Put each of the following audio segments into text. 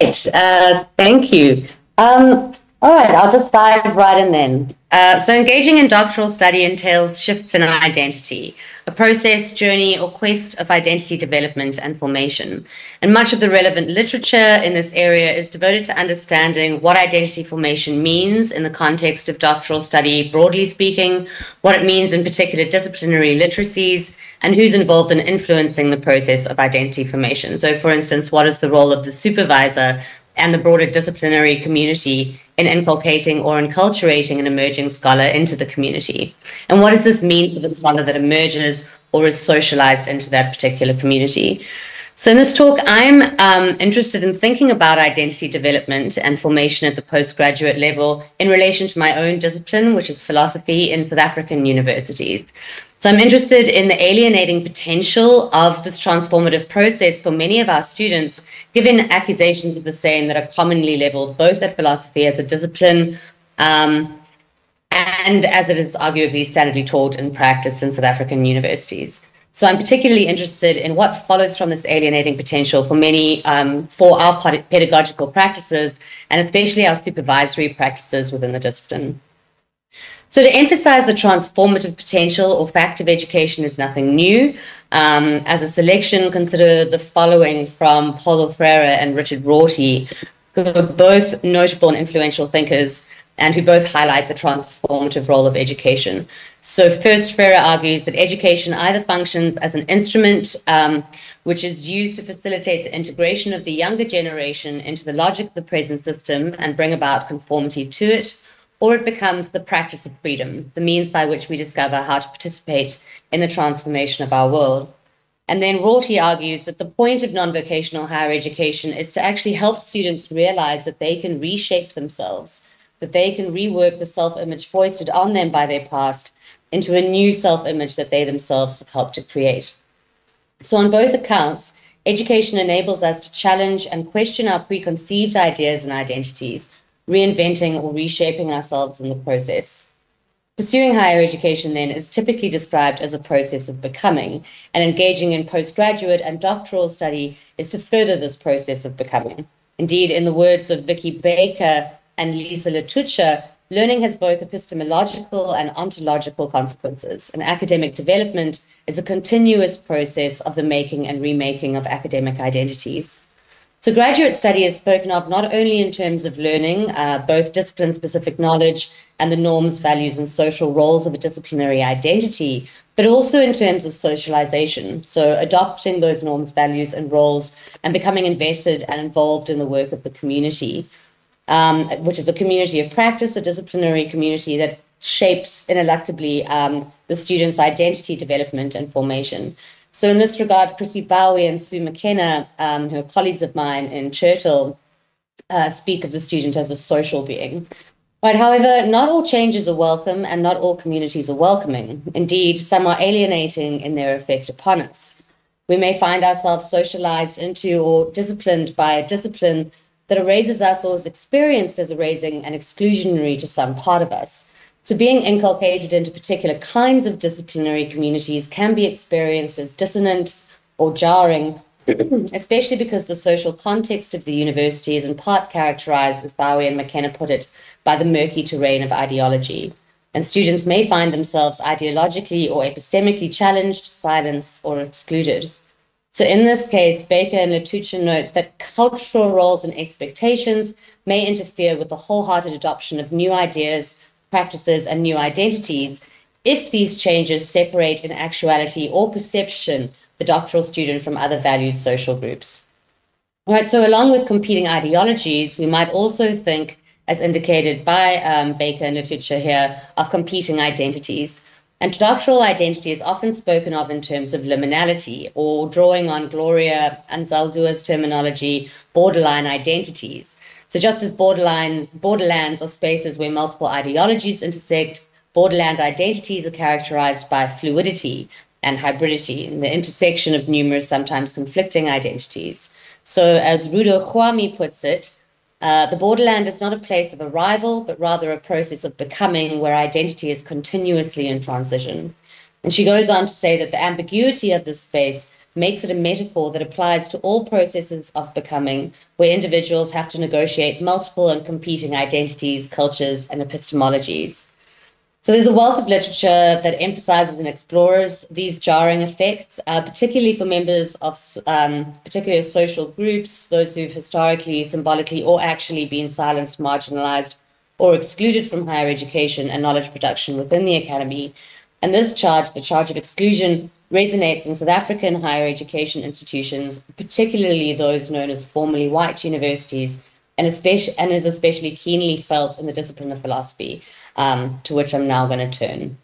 Great, thank you. All right, I'll just dive right in then. So engaging in doctoral study entails shifts in identity, a process, journey, or quest of identity development and formation. And much of the relevant literature in this area is devoted to understanding what identity formation means in the context of doctoral study, broadly speaking, what it means in particular disciplinary literacies, and who's involved in influencing the process of identity formation. So, for instance, what is the role of the supervisor and the broader disciplinary community in inculcating or enculturating an emerging scholar into the community? And what does this mean for the scholar that emerges or is socialized into that particular community? So in this talk, I'm interested in thinking about identity development and formation at the postgraduate level in relation to my own discipline, which is philosophy in South African universities. So I'm interested in the alienating potential of this transformative process for many of our students, given accusations of the same that are commonly leveled both at philosophy as a discipline and as it is arguably standardly taught and practiced in South African universities. So I'm particularly interested in what follows from this alienating potential for many, for our pedagogical practices, and especially our supervisory practices within the discipline. So to emphasize the transformative potential or fact of education is nothing new. As a selection, consider the following from Paulo Freire and Richard Rorty, who are both notable and influential thinkers and who both highlight the transformative role of education. So first, Freire argues that education either functions as an instrument which is used to facilitate the integration of the younger generation into the logic of the present system and bring about conformity to it, or it becomes the practice of freedom, the means by which we discover how to participate in the transformation of our world. And then Rorty argues that the point of non-vocational higher education is to actually help students realize that they can reshape themselves, that they can rework the self-image foisted on them by their past into a new self-image that they themselves have helped to create. So on both accounts, education enables us to challenge and question our preconceived ideas and identities, reinventing or reshaping ourselves in the process. Pursuing higher education, then, is typically described as a process of becoming, and engaging in postgraduate and doctoral study is to further this process of becoming. Indeed, in the words of Vicky Baker and Lisa Latucha, learning has both epistemological and ontological consequences, and academic development is a continuous process of the making and remaking of academic identities. So graduate study is spoken of not only in terms of learning, both discipline-specific knowledge and the norms, values, and social roles of a disciplinary identity, but also in terms of socialization. So adopting those norms, values, and roles and becoming invested and involved in the work of the community, which is a community of practice, a disciplinary community that shapes ineluctably the student's identity development and formation. So in this regard, Chrissy Bowie and Sue McKenna, who are colleagues of mine in Churchill, speak of the student as a social being. Right, however, not all changes are welcome and not all communities are welcoming. Indeed, some are alienating in their effect upon us. We may find ourselves socialized into or disciplined by a discipline that erases us or is experienced as erasing and exclusionary to some part of us. So being inculcated into particular kinds of disciplinary communities can be experienced as dissonant or jarring, especially because the social context of the university is in part characterized, as Bowie and McKenna put it, by the murky terrain of ideology. And students may find themselves ideologically or epistemically challenged, silenced, or excluded. So in this case, Baker and Latucha note that cultural roles and expectations may interfere with the wholehearted adoption of new ideas, practices, and new identities if these changes separate in actuality or perception the doctoral student from other valued social groups. All right, so along with competing ideologies, we might also think, as indicated by Baker and Latucha here, of competing identities. And doctoral identity is often spoken of in terms of liminality, or drawing on Gloria Anzaldua's terminology, borderline identities. So just as borderlands are spaces where multiple ideologies intersect, borderland identities are characterized by fluidity and hybridity, and the intersection of numerous, sometimes conflicting identities. So as Rodoljub puts it, the borderland is not a place of arrival, but rather a process of becoming where identity is continuously in transition. And she goes on to say that the ambiguity of this space makes it a metaphor that applies to all processes of becoming, where individuals have to negotiate multiple and competing identities, cultures, and epistemologies. So there's a wealth of literature that emphasizes and explores these jarring effects, particularly for members of particular social groups, those who've historically, symbolically, or actually been silenced, marginalized, or excluded from higher education and knowledge production within the academy. And this charge, the charge of exclusion, resonates in South African higher education institutions, particularly those known as formerly white universities, and is especially keenly felt in the discipline of philosophy, to which I'm now going to turn.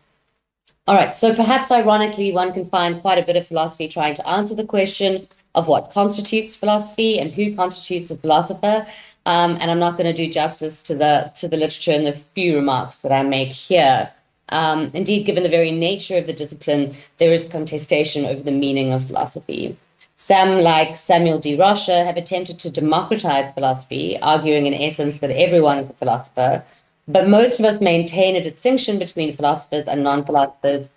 All right, so perhaps ironically, one can find quite a bit of philosophy trying to answer the question of what constitutes philosophy and who constitutes a philosopher. And I'm not going to do justice to the literature in the few remarks that I make here. Indeed, given the very nature of the discipline, there is contestation over the meaning of philosophy. Some, like Samuel D. Rocha, have attempted to democratize philosophy, arguing in essence that everyone is a philosopher. But most of us maintain a distinction between philosophers and non-philosophers,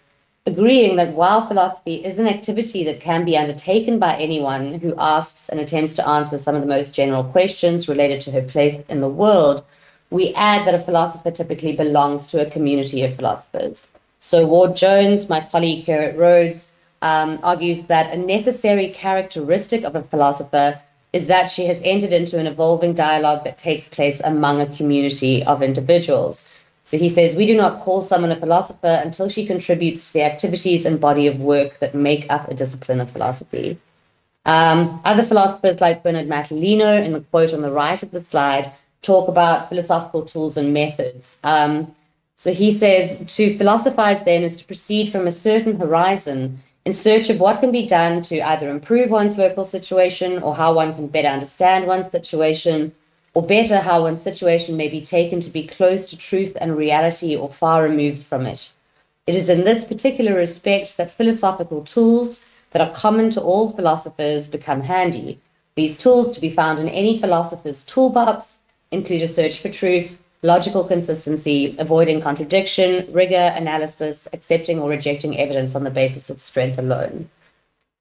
agreeing that while philosophy is an activity that can be undertaken by anyone who asks and attempts to answer some of the most general questions related to her place in the world, we add that a philosopher typically belongs to a community of philosophers. So Ward Jones, my colleague here at Rhodes, argues that a necessary characteristic of a philosopher is that she has entered into an evolving dialogue that takes place among a community of individuals. So he says, we do not call someone a philosopher until she contributes to the activities and body of work that make up a discipline of philosophy. Other philosophers like Bernard Matalino, in the quote on the right of the slide, talk about philosophical tools and methods. So he says, to philosophize then is to proceed from a certain horizon in search of what can be done to either improve one's local situation or how one can better understand one's situation, or better, how one's situation may be taken to be close to truth and reality or far removed from it. It is in this particular respect that philosophical tools that are common to all philosophers become handy. These tools, to be found in any philosopher's toolbox, include a search for truth, logical consistency, avoiding contradiction, rigor, analysis, accepting or rejecting evidence on the basis of strength alone.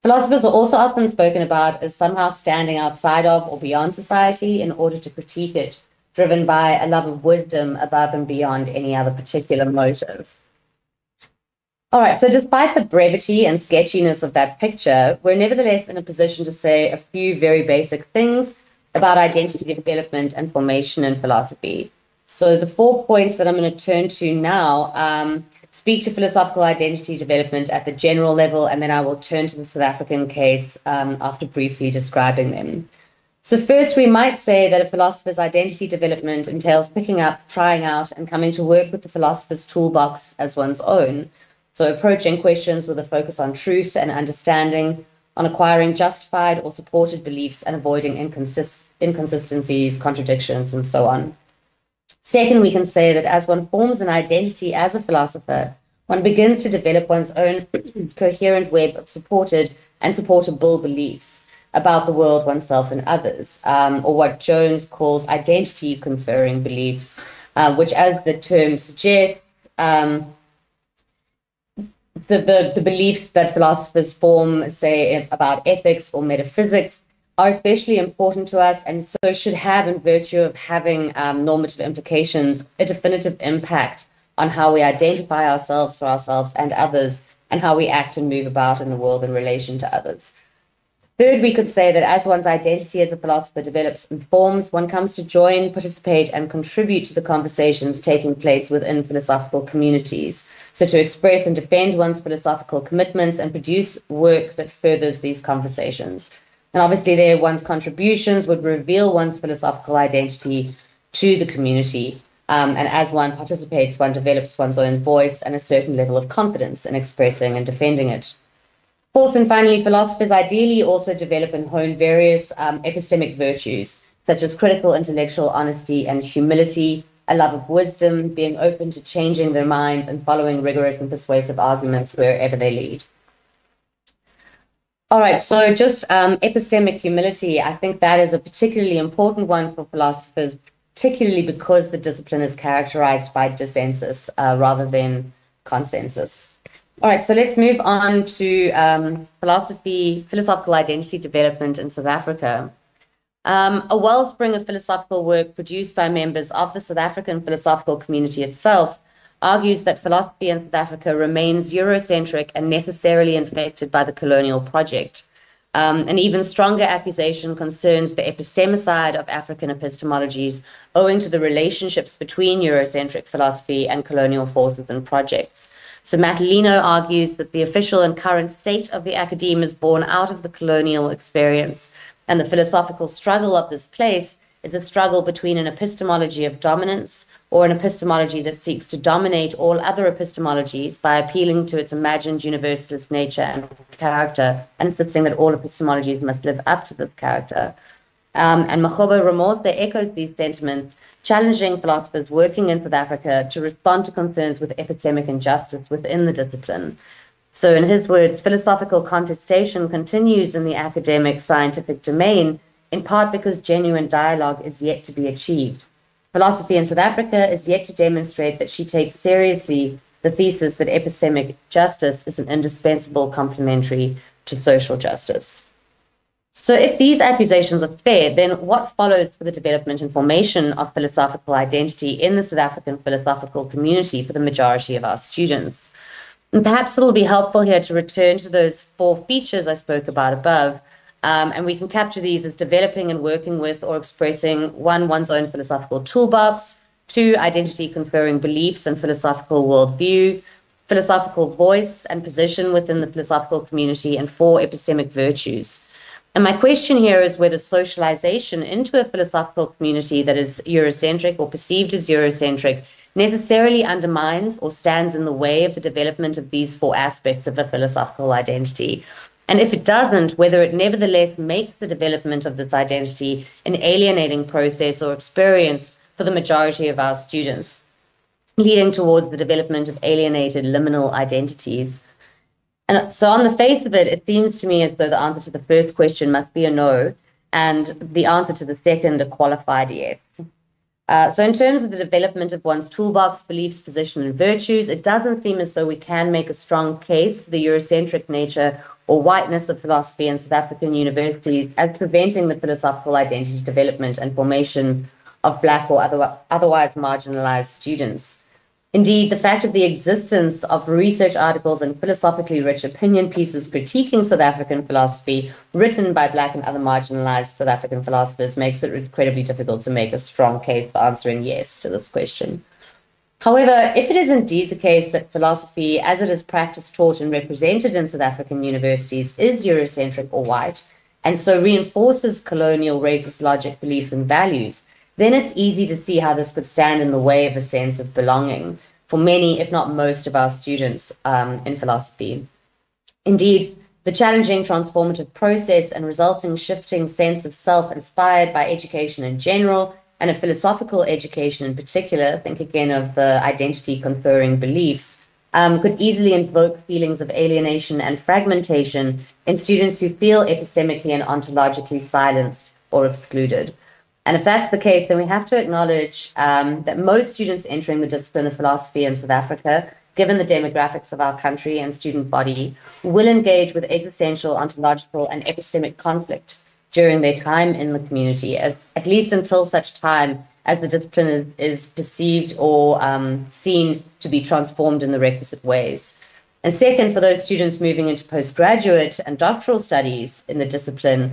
Philosophers are also often spoken about as somehow standing outside of or beyond society in order to critique it, driven by a love of wisdom above and beyond any other particular motive. All right, so despite the brevity and sketchiness of that picture, we're nevertheless in a position to say a few very basic things about identity development and formation in philosophy. So the 4 points that I'm going to turn to now speak to philosophical identity development at the general level, and then I will turn to the South African case after briefly describing them. So first, we might say that a philosopher's identity development entails picking up, trying out, and coming to work with the philosopher's toolbox as one's own. So approaching questions with a focus on truth and understanding, on acquiring justified or supported beliefs and avoiding inconsistencies, contradictions, and so on. Second, we can say that as one forms an identity as a philosopher, one begins to develop one's own coherent web of supported and supportable beliefs about the world, oneself, and others, or what Jones calls identity-conferring beliefs, which, as the term suggests, the beliefs that philosophers form, say, about ethics or metaphysics, are especially important to us, and so should have, in virtue of having normative implications, a definitive impact on how we identify ourselves for ourselves and others, and how we act and move about in the world in relation to others. Third, we could say that as one's identity as a philosopher develops and forms, one comes to join, participate, and contribute to the conversations taking place within philosophical communities. So to express and defend one's philosophical commitments and produce work that furthers these conversations. And obviously there, one's contributions would reveal one's philosophical identity to the community. And as one participates, one develops one's own voice and a certain level of confidence in expressing and defending it. Fourth and finally, philosophers ideally also develop and hone various epistemic virtues, such as critical intellectual honesty and humility, a love of wisdom, being open to changing their minds and following rigorous and persuasive arguments wherever they lead. All right, so just epistemic humility, I think that is a particularly important one for philosophers, particularly because the discipline is characterized by dissensus rather than consensus. All right, so let's move on to philosophical identity development in South Africa. A wellspring of philosophical work produced by members of the South African philosophical community itself argues that philosophy in South Africa remains Eurocentric and necessarily infected by the colonial project. An even stronger accusation concerns the epistemicide of African epistemologies owing to the relationships between Eurocentric philosophy and colonial forces and projects. So Matalino argues that the official and current state of the academe is born out of the colonial experience, and the philosophical struggle of this place is a struggle between an epistemology of dominance or an epistemology that seeks to dominate all other epistemologies by appealing to its imagined universalist nature and character and insisting that all epistemologies must live up to this character. And Makgoba Remorse echoes these sentiments, challenging philosophers working in South Africa to respond to concerns with epistemic injustice within the discipline. So in his words, philosophical contestation continues in the academic scientific domain, in part because genuine dialogue is yet to be achieved. Philosophy in South Africa is yet to demonstrate that she takes seriously the thesis that epistemic justice is an indispensable complementary to social justice. So if these accusations are fair, then what follows for the development and formation of philosophical identity in the South African philosophical community for the majority of our students? And perhaps it'll be helpful here to return to those 4 features I spoke about above, and we can capture these as developing and working with or expressing 1, one's own philosophical toolbox, 2, identity conferring beliefs and philosophical worldview, philosophical voice and position within the philosophical community, and 4, epistemic virtues. And my question here is whether socialization into a philosophical community that is Eurocentric or perceived as Eurocentric necessarily undermines or stands in the way of the development of these 4 aspects of a philosophical identity. And if it doesn't, whether it nevertheless makes the development of this identity an alienating process or experience for the majority of our students, leading towards the development of alienated liminal identities. And so on the face of it, it seems to me as though the answer to the first question must be a no, and the answer to the second a qualified yes. So in terms of the development of one's toolbox, beliefs, position, and virtues, it doesn't seem as though we can make a strong case for the Eurocentric nature or whiteness of philosophy in South African universities as preventing the philosophical identity development and formation of Black or otherwise marginalized students. Indeed, the fact of the existence of research articles and philosophically rich opinion pieces critiquing South African philosophy written by Black and other marginalized South African philosophers makes it incredibly difficult to make a strong case for answering yes to this question. However, if it is indeed the case that philosophy, as it is practiced, taught, and represented in South African universities, is Eurocentric or white, and so reinforces colonial racist logic, beliefs, and values, then it's easy to see how this could stand in the way of a sense of belonging for many, if not most, of our students in philosophy. Indeed, the challenging transformative process and resulting shifting sense of self inspired by education in general and a philosophical education in particular, think again of the identity conferring beliefs, could easily invoke feelings of alienation and fragmentation in students who feel epistemically and ontologically silenced or excluded. And if that's the case, then we have to acknowledge that most students entering the discipline of philosophy in South Africa, given the demographics of our country and student body, will engage with existential, ontological, and epistemic conflict during their time in the community, as at least until such time as the discipline is perceived or seen to be transformed in the requisite ways. And second, for those students moving into postgraduate and doctoral studies in the discipline,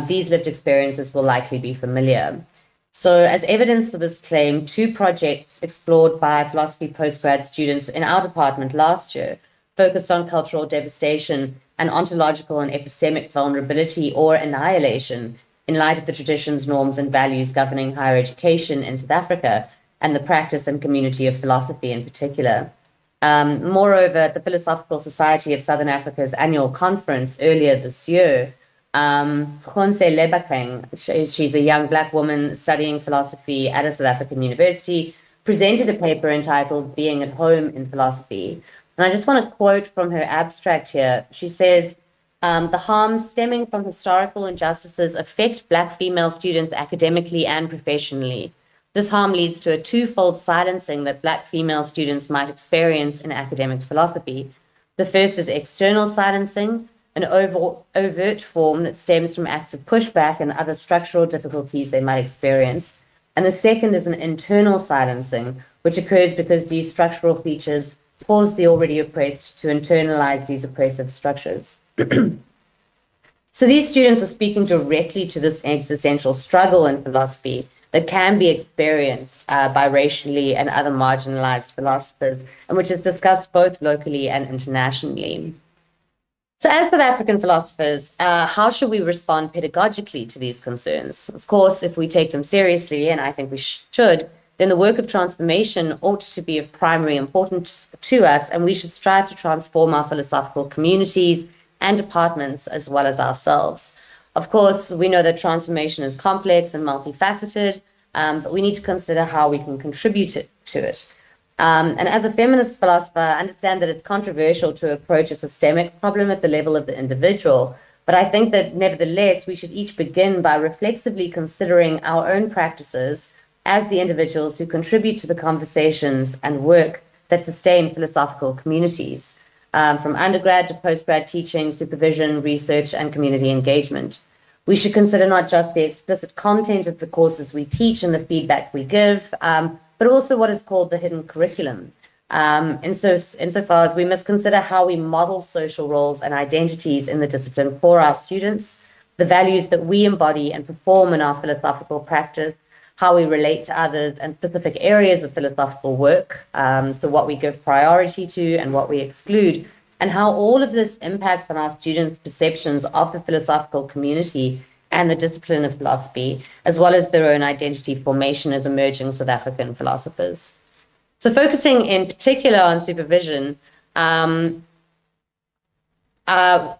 these lived experiences will likely be familiar. So as evidence for this claim, 2 projects explored by philosophy postgrad students in our department last year focused on cultural devastation and ontological and epistemic vulnerability or annihilation in light of the traditions, norms, and values governing higher education in South Africa and the practice and community of philosophy in particular. Moreover, the Philosophical Society of Southern Africa's annual conference earlier this year, Khonse Lebakeng, she's a young Black woman studying philosophy at a South African university, presented a paper entitled Being at Home in Philosophy. And I just want to quote from her abstract here. She says, the harms stemming from historical injustices affect Black female students academically and professionally. This harm leads to a 2-fold silencing that Black female students might experience in academic philosophy. The first is external silencing, an overt form that stems from acts of pushback and other structural difficulties they might experience. And the second is an internal silencing, which occurs because these structural features cause the already oppressed to internalize these oppressive structures. So these students are speaking directly to this existential struggle in philosophy that can be experienced by racially and other marginalized philosophers, and which is discussed both locally and internationally. So as South African philosophers, how should we respond pedagogically to these concerns? Of course, if we take them seriously, and I think we should, then the work of transformation ought to be of primary importance to us, and we should strive to transform our philosophical communities and departments as well as ourselves. Of course, we know that transformation is complex and multifaceted, but we need to consider how we can contribute to it. And as a feminist philosopher, I understand that it's controversial to approach a systemic problem at the level of the individual, but I think that nevertheless, we should each begin by reflexively considering our own practices as the individuals who contribute to the conversations and work that sustain philosophical communities. From undergrad to postgrad teaching, supervision, research, and community engagement. We should consider not just the explicit content of the courses we teach and the feedback we give, but also what is called the hidden curriculum. Insofar as we must consider how we model social roles and identities in the discipline for our students, the values that we embody and perform in our philosophical practice, how we relate to others, and specific areas of philosophical work, so what we give priority to and what we exclude, and how all of this impacts on our students' perceptions of the philosophical community and the discipline of philosophy, as well as their own identity formation as emerging South African philosophers. So focusing in particular on supervision,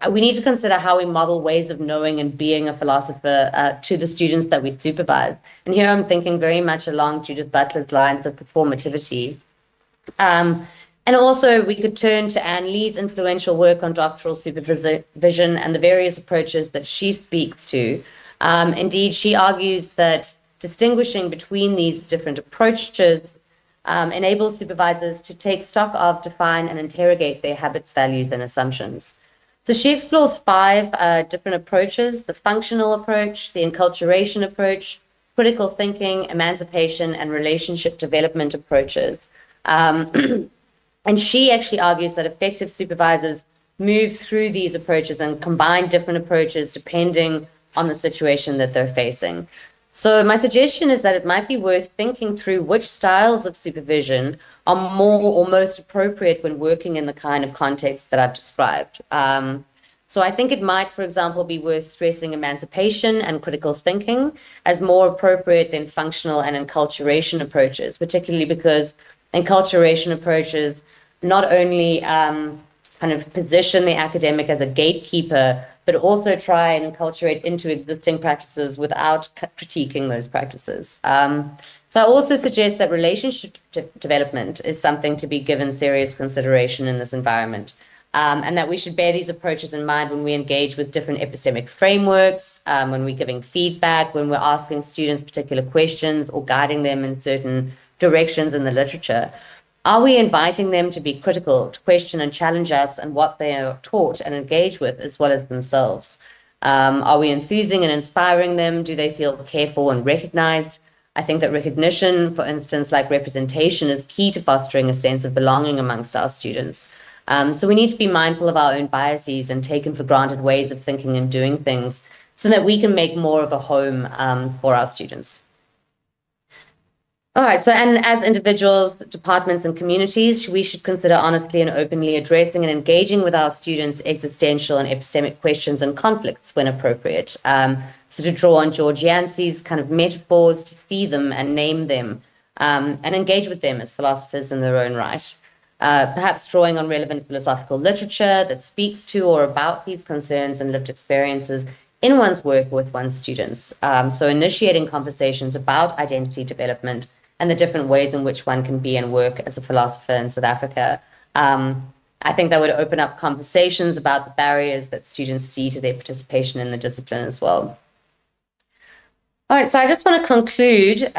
we need to consider how we model ways of knowing and being a philosopher to the students that we supervise. And here I'm thinking very much along Judith Butler's lines of performativity. And also we could turn to Anne Lee's influential work on doctoral supervision and the various approaches that she speaks to. Indeed, she argues that distinguishing between these different approaches enables supervisors to take stock of, define, and interrogate their habits, values, and assumptions. So she explores 5 different approaches: the functional approach, the enculturation approach, critical thinking, emancipation, and relationship development approaches. And she actually argues that effective supervisors move through these approaches and combine different approaches depending on the situation that they're facing. So my suggestion is that it might be worth thinking through which styles of supervision are more or most appropriate when working in the kind of context that I've described. So I think it might, for example, be worth stressing emancipation and critical thinking as more appropriate than functional and enculturation approaches, particularly because enculturation approaches not only kind of position the academic as a gatekeeper, but also try and enculturate into existing practices without critiquing those practices. So I also suggest that relationship development is something to be given serious consideration in this environment, and that we should bear these approaches in mind when we engage with different epistemic frameworks, when we're giving feedback, when we're asking students particular questions or guiding them in certain directions in the literature. Are we inviting them to be critical, to question and challenge us and what they are taught and engage with, as well as themselves? Are we enthusing and inspiring them? Do they feel careful and recognized? I think that recognition, for instance, like representation, is key to fostering a sense of belonging amongst our students. So we need to be mindful of our own biases and taken for granted ways of thinking and doing things so that we can make more of a home for our students. All right, so and as individuals, departments, and communities, we should consider honestly and openly addressing and engaging with our students' existential and epistemic questions and conflicts when appropriate. So to draw on George Yancey's kind of metaphors, to see them and name them, and engage with them as philosophers in their own right. Perhaps drawing on relevant philosophical literature that speaks to or about these concerns and lived experiences in one's work with one's students. So initiating conversations about identity development and the different ways in which one can be and work as a philosopher in South Africa. I think that would open up conversations about the barriers that students see to their participation in the discipline as well. All right, so I just want to conclude,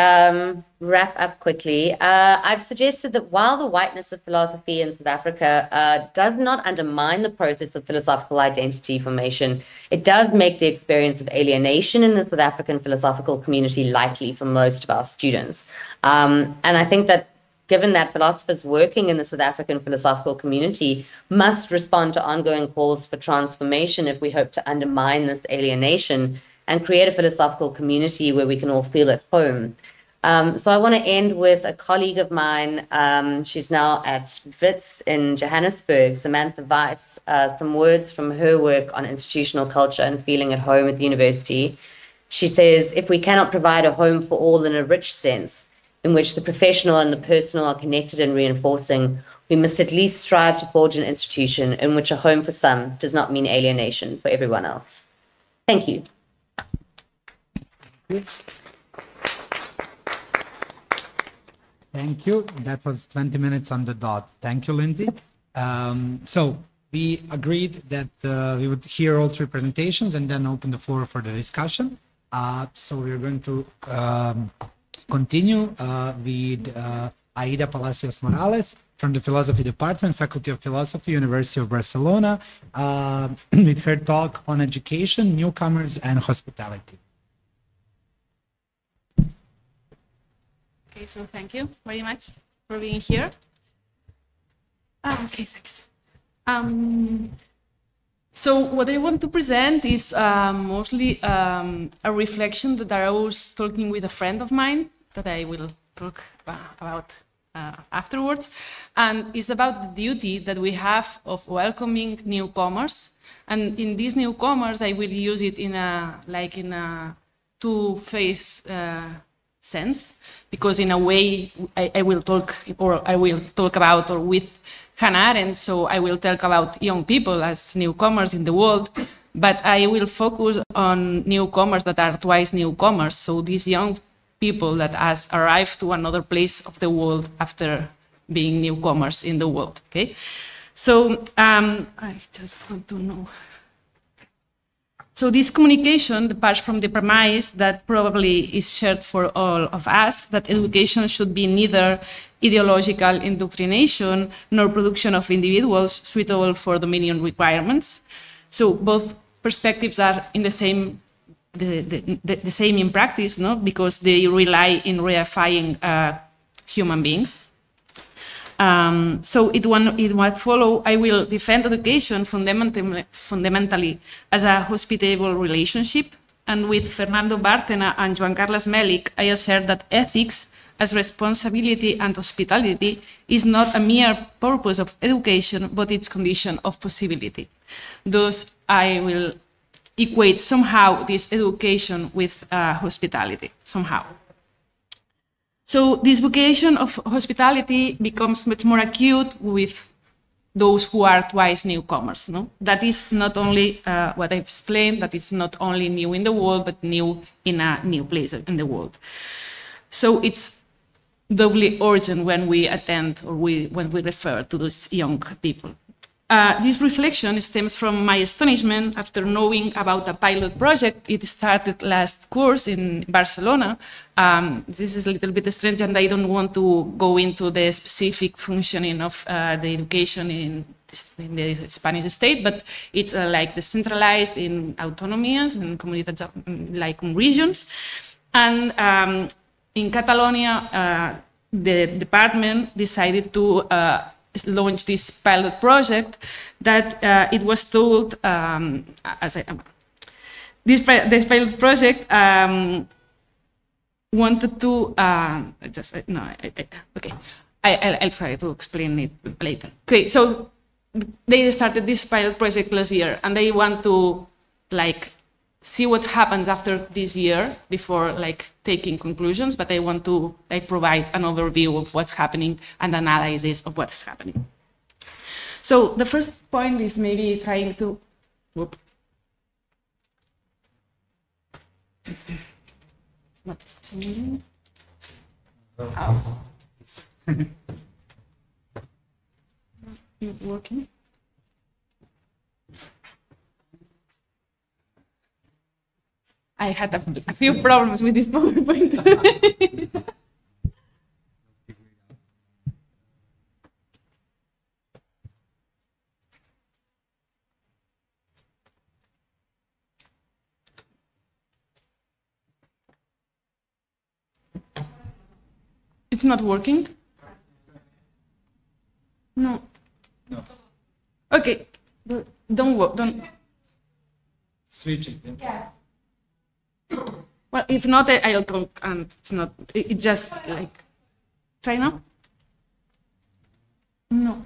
wrap up quickly. I've suggested that while the whiteness of philosophy in South Africa does not undermine the process of philosophical identity formation, it does make the experience of alienation in the South African philosophical community likely for most of our students. And I think that given that philosophers working in the South African philosophical community must respond to ongoing calls for transformation if we hope to undermine this alienation and create a philosophical community where we can all feel at home. So I want to end with a colleague of mine. She's now at Wits in Johannesburg, Samantha Weiss, some words from her work on institutional culture and feeling at home at the university. She says, if we cannot provide a home for all in a rich sense, in which the professional and the personal are connected and reinforcing, we must at least strive to forge an institution in which a home for some does not mean alienation for everyone else. Thank you. Thank you. That was 20 minutes on the dot. Thank you, Lindsay. So we agreed that we would hear all three presentations and then open the floor for the discussion. So we're going to continue with Aïda Palacios Morales from the Philosophy Department, Faculty of Philosophy, University of Barcelona, with her talk on education, newcomers, and hospitality. Okay, so thank you very much for being here. Okay, thanks. So what I want to present is mostly a reflection that I was talking with a friend of mine that I will talk about afterwards, and it's about the duty that we have of welcoming newcomers. And in these newcomers, I will use it in a two-phase sense, because in a way I will talk about or with Hannah Arendt, so I will talk about young people as newcomers in the world, but I will focus on newcomers that are twice newcomers, so these young people that has arrived to another place of the world after being newcomers in the world. Okay, so I just want to know. So this communication departs from the premise that probably is shared for all of us, that education should be neither ideological indoctrination nor production of individuals suitable for dominion requirements. So both perspectives are in the same in practice, no? Because they rely in reifying human beings. So it might follow, I will defend education fundamentally as a hospitable relationship. And with Fernando Bárcena and Joan Carles Mèlich, I assert that ethics as responsibility and hospitality is not a mere purpose of education, but its condition of possibility. Thus, I will equate somehow this education with hospitality, somehow. So this vocation of hospitality becomes much more acute with those who are twice newcomers. No? That is not only what I've explained, that is not only new in the world, but new in a new place in the world. So it's doubly urgent when we attend or when we refer to those young people. This reflection stems from my astonishment after knowing about a pilot project. It started last course in Barcelona. This is a little bit strange, and I don't want to go into the specific functioning of the education in the Spanish state, but it's like decentralized in autonomies and communities, like in regions. And in Catalonia, the department decided to launch this pilot project that it was told this pilot project wanted to I'll try to explain it later. Okay, so they started this pilot project last year, and they want to see what happens after this year before taking conclusions, but I want to provide an overview of what's happening and analysis of what's happening. So the first point is maybe trying to, it's not changing. Oh. Not working. I had a few problems with this PowerPoint. It's not working? No. No. Okay. Don't work. Don't. Switching. Yeah. Well, if not, I'll talk, and it's not. It just like. Try now. No.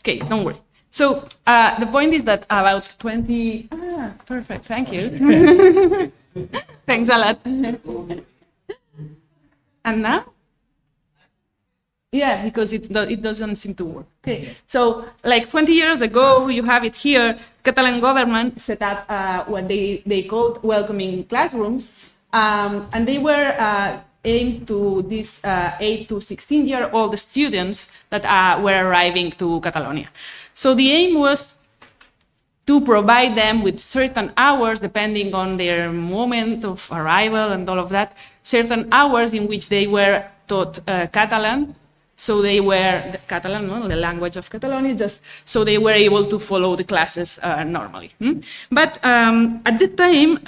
Okay, don't worry. So the point is that about 20. Perfect. Thank you. Thanks a lot. And now? Yeah, because it doesn't seem to work. Okay, so like 20 years ago, you have it here, Catalan government set up what they called welcoming classrooms, and they were aimed to these 8 to 16-year-old students that were arriving to Catalonia. So the aim was to provide them with certain hours, depending on their moment of arrival and all of that, certain hours in which they were taught Catalan. So they were Catalan, no? The language of Catalonia, just so they were able to follow the classes normally. But at the time,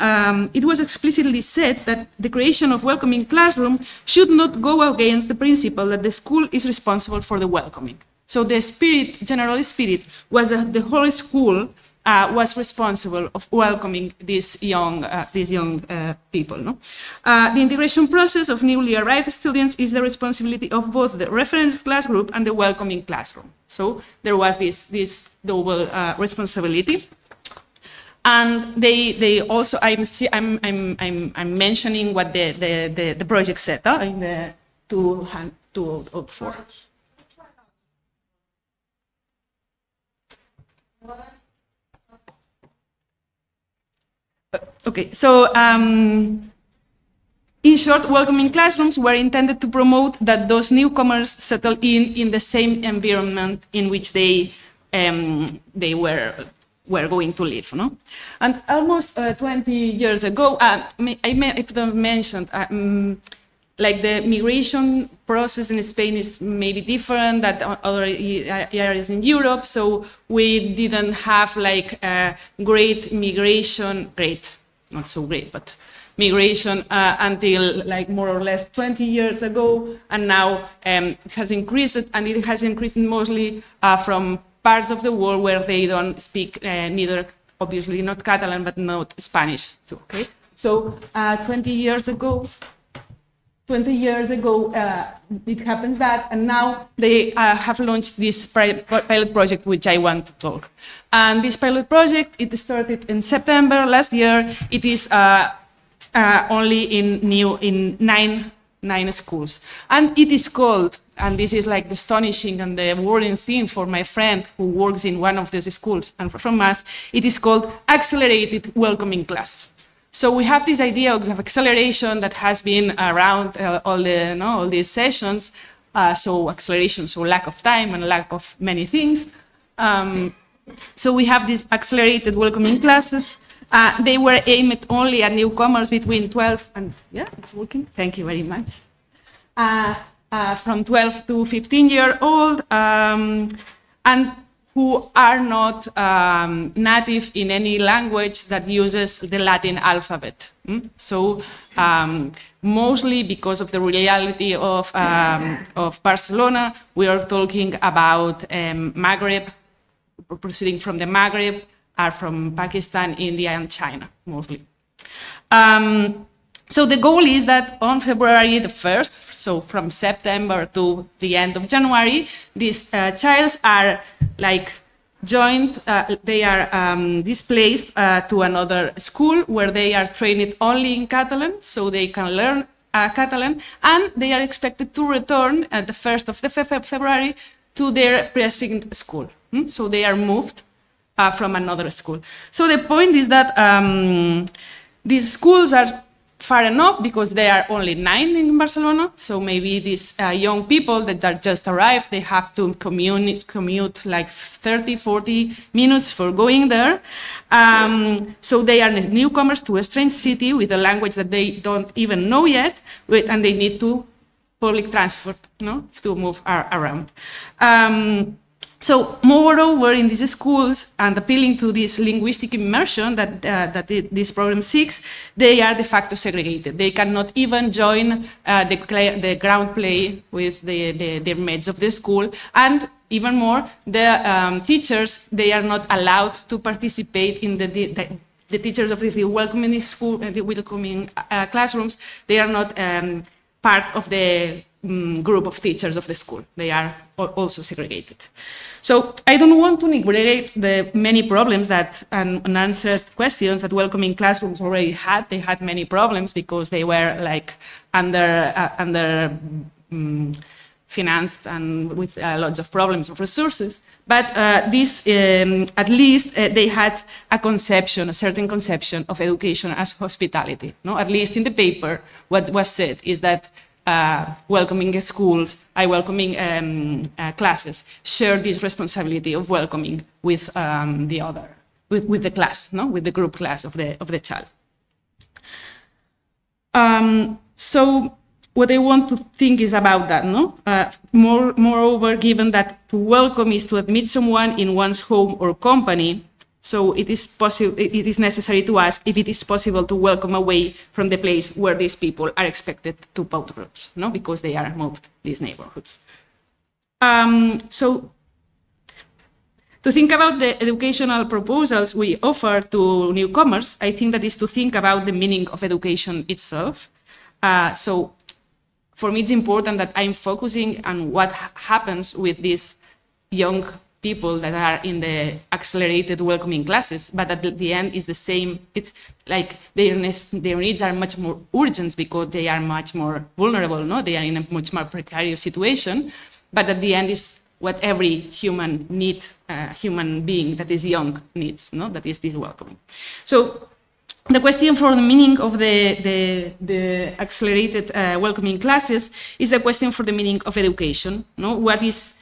it was explicitly said that the creation of welcoming classroom should not go against the principle that the school is responsible for the welcoming. So the spirit, general spirit, was that the whole school was responsible of welcoming these young people. No? The integration process of newly arrived students is the responsibility of both the reference class group and the welcoming classroom. So there was this double responsibility. And they also, I'm mentioning what the project said in the 204. Okay, so in short, welcoming classrooms were intended to promote that those newcomers settle in the same environment in which they were going to live. No? And almost 20 years ago, I mentioned, like the migration process in Spain is maybe different than other areas in Europe, so we didn't have like a great migration, not so great, but migration until like more or less 20 years ago, and now it has increased, and it has increased mostly from parts of the world where they don't speak neither, obviously not Catalan, but not Spanish too, okay? So 20 years ago, it happens that, and now they have launched this pilot project, which I want to talk. And this pilot project, it started in September last year. It is only in nine schools, and it is called. And this is like the astonishing and the worrying thing for my friend who works in one of these schools, and from us, it is called Accelerated Welcoming Class. So we have this idea of acceleration that has been around all these sessions. So acceleration, so lack of time and lack of many things. So we have these accelerated welcoming classes. They were aimed only at newcomers between 12 and, yeah, it's working. Thank you very much. From 12 to 15-year-old, and who are not native in any language that uses the Latin alphabet. So mostly because of the reality of Barcelona, we are talking about Maghreb, proceeding from the Maghreb, are from Pakistan, India, and China, mostly. So the goal is that on February the 1st, so from September to the end of January, these childs are like joined, they are displaced to another school where they are trained only in Catalan, so they can learn Catalan, and they are expected to return at the 1st of February to their precinct school. So they are moved from another school. So the point is that these schools are far enough because there are only 9 in Barcelona. So maybe these young people that are just arrived, they have to commute like 30, 40 minutes for going there. So they are newcomers to a strange city with a language that they don't even know yet, and they need to public transport, to move around. So moreover, in these schools, and appealing to this linguistic immersion that this program seeks, they are de facto segregated. They cannot even join the ground play with their mates of the school. And even more, the teachers, they are not allowed to participate in the teachers of the welcoming school, the welcoming classrooms. They are not part of the group of teachers of the school. They are also segregated. So I don't want to neglect the many problems that unanswered questions that welcoming classrooms already had. They had many problems because they were like under financed and with lots of problems of resources. But this, at least, they had a certain conception of education as hospitality. At least in the paper, what was said is that welcoming schools, welcoming classes share this responsibility of welcoming with with the class, with the group class of the child. So what I want to think is about that, moreover, given that to welcome is to admit someone in one's home or company, so it is necessary to ask if it is possible to welcome away from the place where these people are expected to put roots, because they are moved these neighborhoods. So to think about the educational proposals we offer to newcomers, I think that is to think about the meaning of education itself. So for me, it's important that I'm focusing on what happens with these young people that are in the accelerated welcoming classes, but at the end is the same. It's like their needs are much more urgent because they are much more vulnerable, They are in a much more precarious situation, but at the end is what every human being that is young needs, That is this welcoming. So the question for the meaning of the accelerated welcoming classes is a question for the meaning of education, What is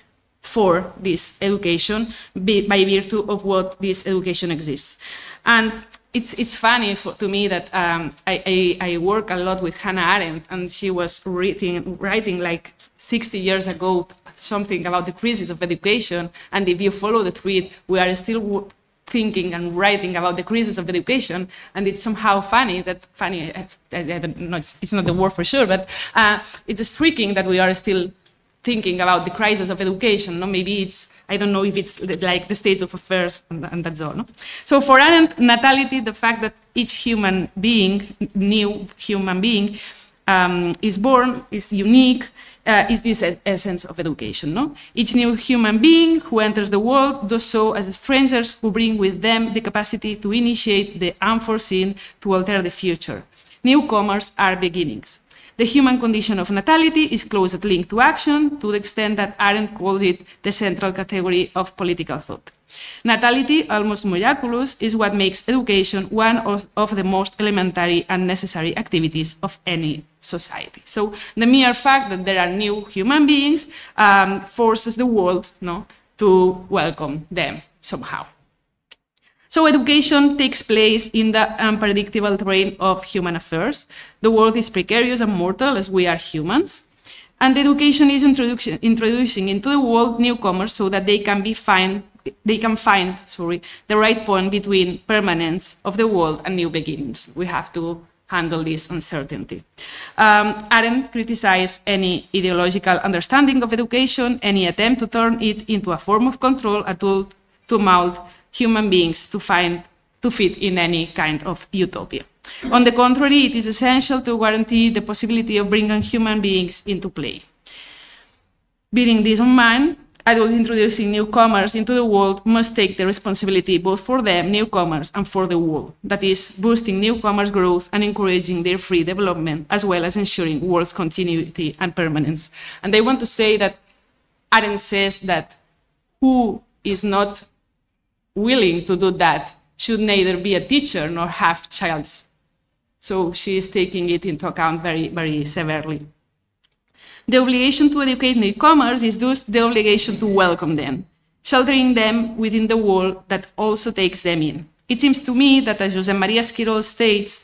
for this education by virtue of what this education exists. And it's funny to me that I work a lot with Hannah Arendt, and she was writing like 60 years ago something about the crisis of education. And if you follow the thread, we are still thinking and writing about the crisis of education. And it's somehow funny, I don't know, it's not the word for sure, but it's striking that we are still thinking about the crisis of education. Maybe it's, I don't know if it's like the state of affairs and that's all. So for Arendt, natality, the fact that each human being, new human being, is born, is unique, is this essence of education. Each new human being who enters the world does so as strangers who bring with them the capacity to initiate the unforeseen, to alter the future. Newcomers are beginnings. The human condition of natality is closely linked to action, to the extent that Arendt calls it the central category of political thought. Natality, almost miraculous, is what makes education one of the most elementary and necessary activities of any society. So the mere fact that there are new human beings forces the world to welcome them somehow. So education takes place in the unpredictable terrain of human affairs. The world is precarious and mortal as we are humans. And education is introducing into the world newcomers so that they can find the right point between permanence of the world and new beginnings. We have to handle this uncertainty. Arendt criticized any ideological understanding of education, any attempt to turn it into a form of control, a tool to mold human beings to fit in any kind of utopia. On the contrary, it is essential to guarantee the possibility of bringing human beings into play. Bearing this in mind, adults introducing newcomers into the world must take the responsibility both for them, newcomers, and for the world. That is, boosting newcomers' growth and encouraging their free development, as well as ensuring world's continuity and permanence. And I want to say that Arendt says that who is not willing to do that should neither be a teacher nor have child's So she is taking it into account very, very severely. The obligation to educate newcomers is thus the obligation to welcome them, sheltering them within the world that also takes them in. It seems to me that, as Josep Maria Esquirol states,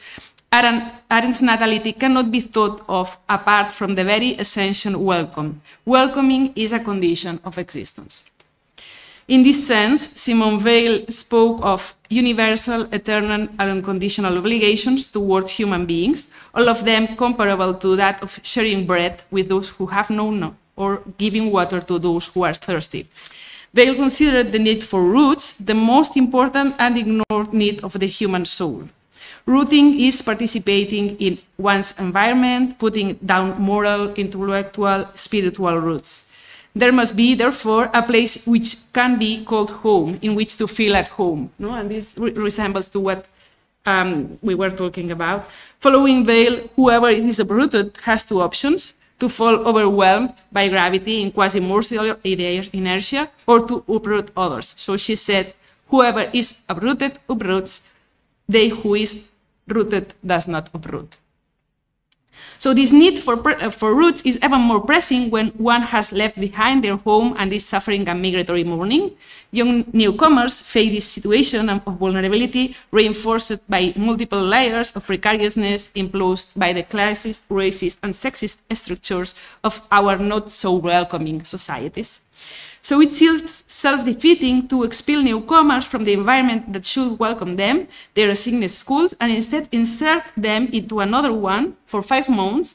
Arendt's natality cannot be thought of apart from the very essential welcome. Welcoming is a condition of existence. In this sense, Simone Weil spoke of universal, eternal, and unconditional obligations toward human beings, all of them comparable to that of sharing bread with those who have no, or giving water to those who are thirsty. Weil considered the need for roots the most important and ignored need of the human soul. Rooting is participating in one's environment, putting down moral, intellectual, spiritual roots. There must be, therefore, a place which can be called home, in which to feel at home. No? And this resembles to what we were talking about. Following Weil, whoever is uprooted has two options: to fall overwhelmed by gravity in quasi-morsel inertia, or to uproot others. So she said, whoever is uprooted uproots, they who is rooted does not uproot. So this need for roots is even more pressing when one has left behind their home and is suffering a migratory mourning. Young newcomers face this situation of vulnerability reinforced by multiple layers of precariousness imposed by the classist, racist, and sexist structures of our not so welcoming societies. So it seems self-defeating to expel newcomers from the environment that should welcome them, their assigned schools, and instead insert them into another one for 5 months,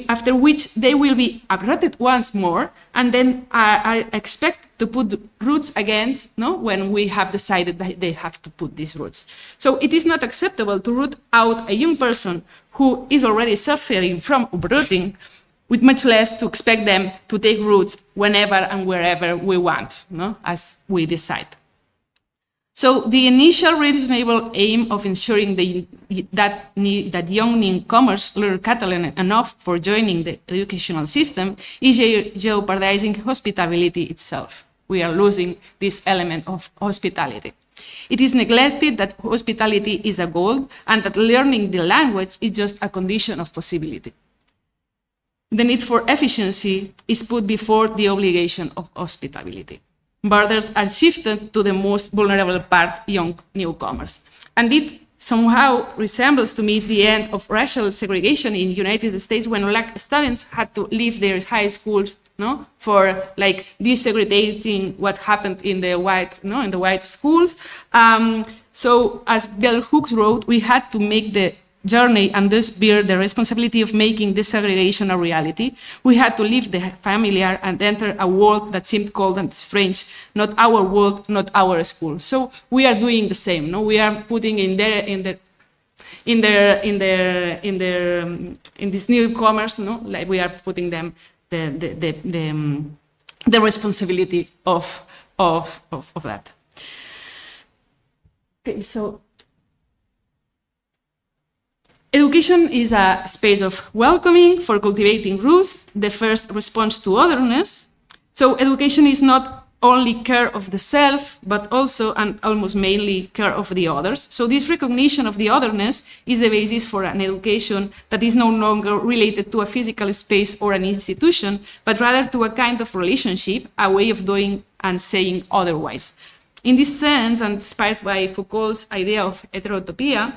after which they will be uprooted once more, and then are expected to put roots again, no, when we have decided that they have to put these roots. So it is not acceptable to root out a young person who is already suffering from uprooting, with much less to expect them to take roots whenever and wherever we want, no? As we decide. So the initial reasonable aim of ensuring that young newcomers learn Catalan enough for joining the educational system is jeopardizing hospitality itself. We are losing this element of hospitality. It is neglected that hospitality is a goal and that learning the language is just a condition of possibility. The need for efficiency is put before the obligation of hospitality. Borders are shifted to the most vulnerable part, young newcomers. And it somehow resembles to me the end of racial segregation in the United States when Black students had to leave their high schools, no, for like desegregating what happened in the white, no, in the white schools. So as Bell Hooks wrote, we had to make the journey and thus bear the responsibility of making desegregation a reality. We had to leave the familiar and enter a world that seemed cold and strange, not our world, not our school. So we are doing the same. No, we are putting in these newcomers, no, like we are putting them the responsibility of that. Okay, so. Education is a space of welcoming for cultivating roots, the first response to otherness. So education is not only care of the self, but also and almost mainly care of the others. So this recognition of the otherness is the basis for an education that is no longer related to a physical space or an institution, but rather to a kind of relationship, a way of doing and saying otherwise. In this sense, and inspired by Foucault's idea of heterotopia,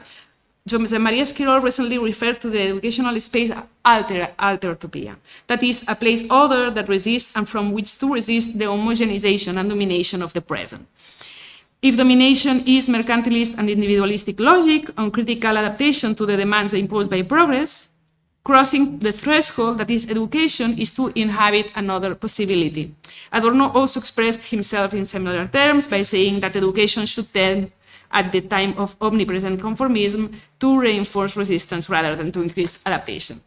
Josep Maria Esquirol recently referred to the educational space altertopia, that is, a place other that resists and from which to resist the homogenization and domination of the present. If domination is mercantilist and individualistic logic, uncritical adaptation to the demands imposed by progress, crossing the threshold that is education is to inhabit another possibility. Adorno also expressed himself in similar terms by saying that education should tend at the time of omnipresent conformism to reinforce resistance rather than to increase adaptation.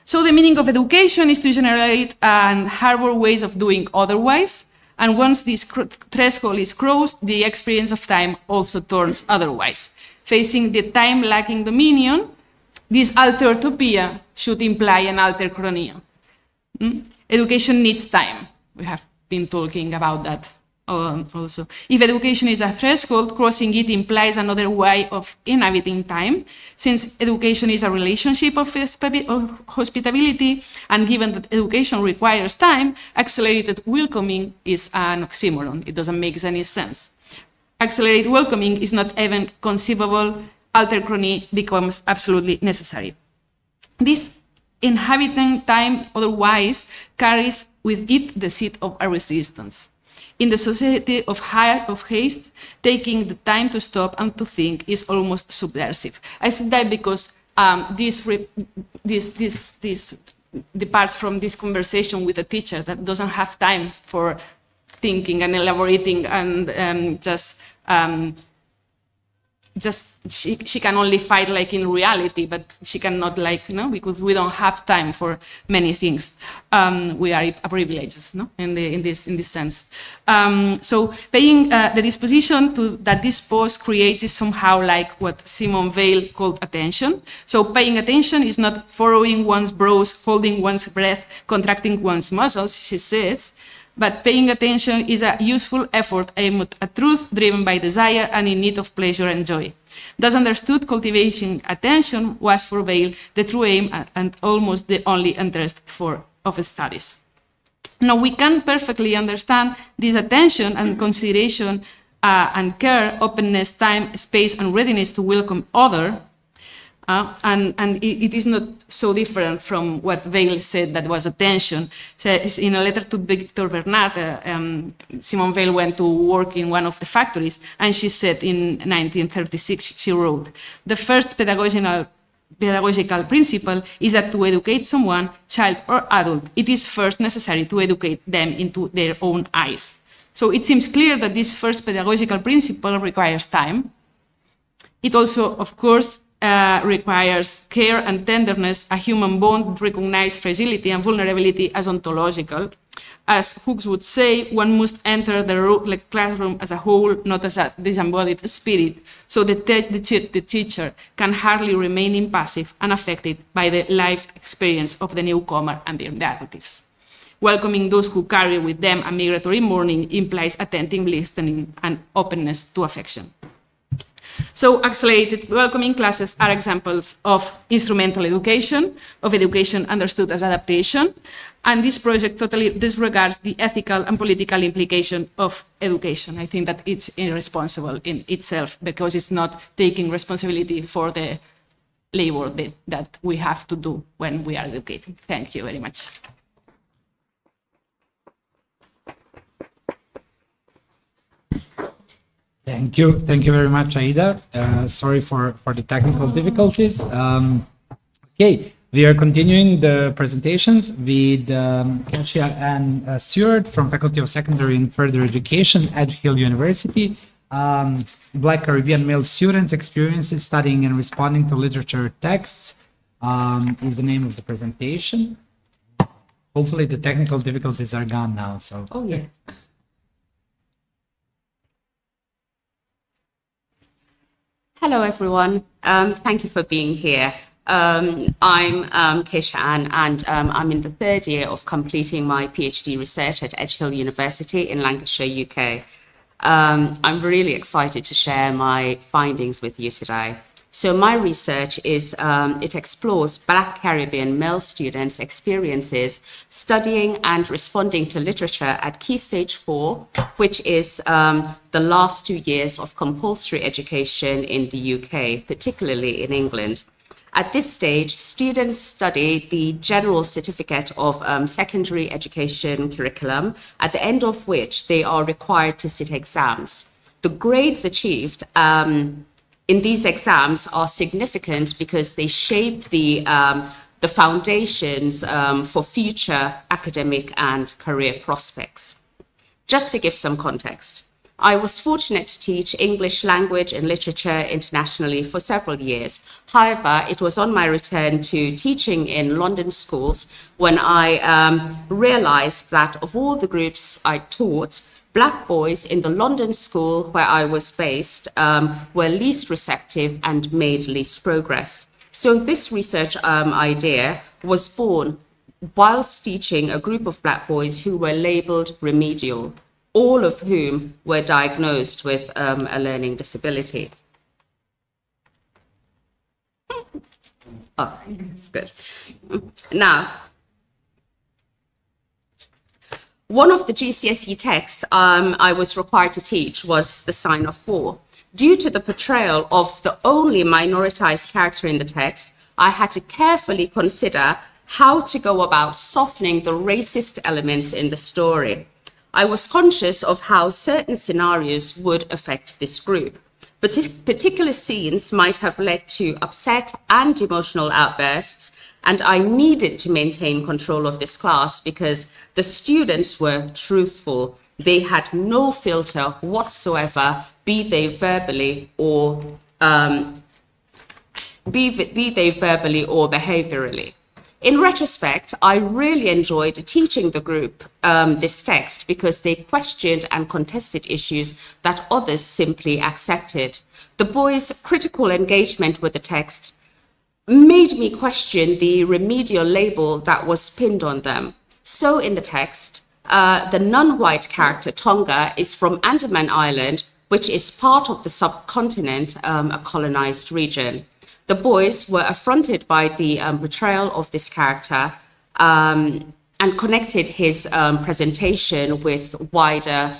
So the meaning of education is to generate and harbor ways of doing otherwise, and once this threshold is crossed, the experience of time also turns otherwise. Facing the time lacking dominion, this altertopia should imply an alterchronia. Education needs time. We have been talking about that also. If education is a threshold, crossing it implies another way of inhabiting time. Since education is a relationship of hospitality, and given that education requires time, accelerated welcoming is an oxymoron. It doesn't make any sense. Accelerated welcoming is not even conceivable. Alterchrony becomes absolutely necessary. This inhabiting time otherwise carries with it the seed of a resistance. In the society of haste, taking the time to stop and to think is almost subversive. I said that because this departs from this conversation with a teacher that doesn't have time for thinking and elaborating and she can only fight like in reality, but she cannot like, no, because we don't have time for many things. We are privileged, no, in this sense. So paying the disposition to that this pause creates is somehow like what Simone Weil called attention. So paying attention is not furrowing one's brows, holding one's breath, contracting one's muscles, she says. But paying attention is a useful effort aimed at a truth driven by desire and in need of pleasure and joy. Thus understood, cultivating attention was for Weil the true aim and almost the only interest of studies. Now we can perfectly understand this attention and consideration and care, openness, time, space, and readiness to welcome other. And it is not so different from what Weil said that was attention. So in a letter to Victor Bernard, Simone Weil went to work in one of the factories, and she said in 1936, she wrote, "The first pedagogical principle is that to educate someone, child or adult, it is first necessary to educate them into their own eyes." So it seems clear that this first pedagogical principle requires time. It also, of course, requires care and tenderness, a human bond that recognizes fragility and vulnerability as ontological. As Hooks would say, one must enter the classroom as a whole, not as a disembodied spirit, so the teacher can hardly remain impassive, unaffected by the lived experience of the newcomer and their narratives. Welcoming those who carry with them a migratory mourning implies attentive listening and openness to affection. So accelerated welcoming classes are examples of instrumental education, of education understood as adaptation, and this project totally disregards the ethical and political implication of education. I think that it's irresponsible in itself because it's not taking responsibility for the labor that we have to do when we are educating. Thank you very much. Thank you very much, Aïda. Sorry for the technical difficulties. Okay, we are continuing the presentations with Keisha Ann Stewart from Faculty of Secondary and Further Education, Edge Hill University. Black Caribbean male students' experiences studying and responding to literature texts is the name of the presentation. Hopefully the technical difficulties are gone now. So. Oh yeah. Hello, everyone. Thank you for being here. I'm Keisha Ann, and I'm in the third year of completing my PhD research at Edge Hill University in Lancashire, UK. I'm really excited to share my findings with you today. So my research is, it explores Black Caribbean male students' experiences studying and responding to literature at Key Stage 4, which is the last 2 years of compulsory education in the UK, particularly in England. At this stage, students study the General Certificate of Secondary Education Curriculum, at the end of which they are required to sit exams. The grades achieved in these exams are significant because they shape the foundations for future academic and career prospects. Just to give some context, I was fortunate to teach English language and literature internationally for several years. However, it was on my return to teaching in London schools when I realized that of all the groups I taught, Black boys in the London school where I was based were least receptive and made least progress. So this research idea was born whilst teaching a group of Black boys who were labeled remedial. all of whom were diagnosed with a learning disability. Oh, that's good. Now, one of the GCSE texts I was required to teach was The Sign of Four. Due to the portrayal of the only minoritized character in the text, I had to carefully consider how to go about softening the racist elements in the story. I was conscious of how certain scenarios would affect this group. Particular scenes might have led to upset and emotional outbursts, and I needed to maintain control of this class because the students were truthful. They had no filter whatsoever, be they verbally or behaviorally. In retrospect, I really enjoyed teaching the group this text because they questioned and contested issues that others simply accepted. The boys' critical engagement with the text made me question the remedial label that was pinned on them. So in the text, the non-white character Tonga is from Andaman Island, which is part of the subcontinent, a colonized region. The boys were affronted by the portrayal of this character and connected his presentation with wider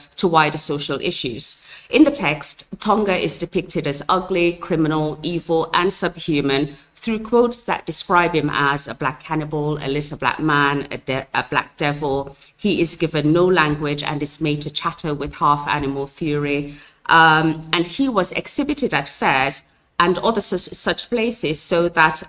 social issues. In the text, Tonga is depicted as ugly, criminal, evil, and subhuman through quotes that describe him as a black cannibal, a little black man, a black devil. He is given no language and is made to chatter with half-animal fury. And he was exhibited at fairs and other such places so that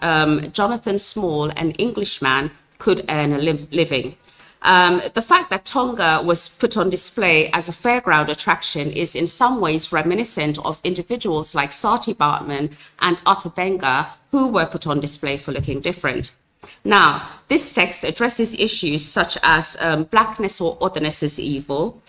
Jonathan Small, an Englishman, could earn a living. The fact that Tonga was put on display as a fairground attraction is in some ways reminiscent of individuals like Sati Bartman and Atta Benga, who were put on display for looking different. Now, this text addresses issues such as blackness or otherness as evil,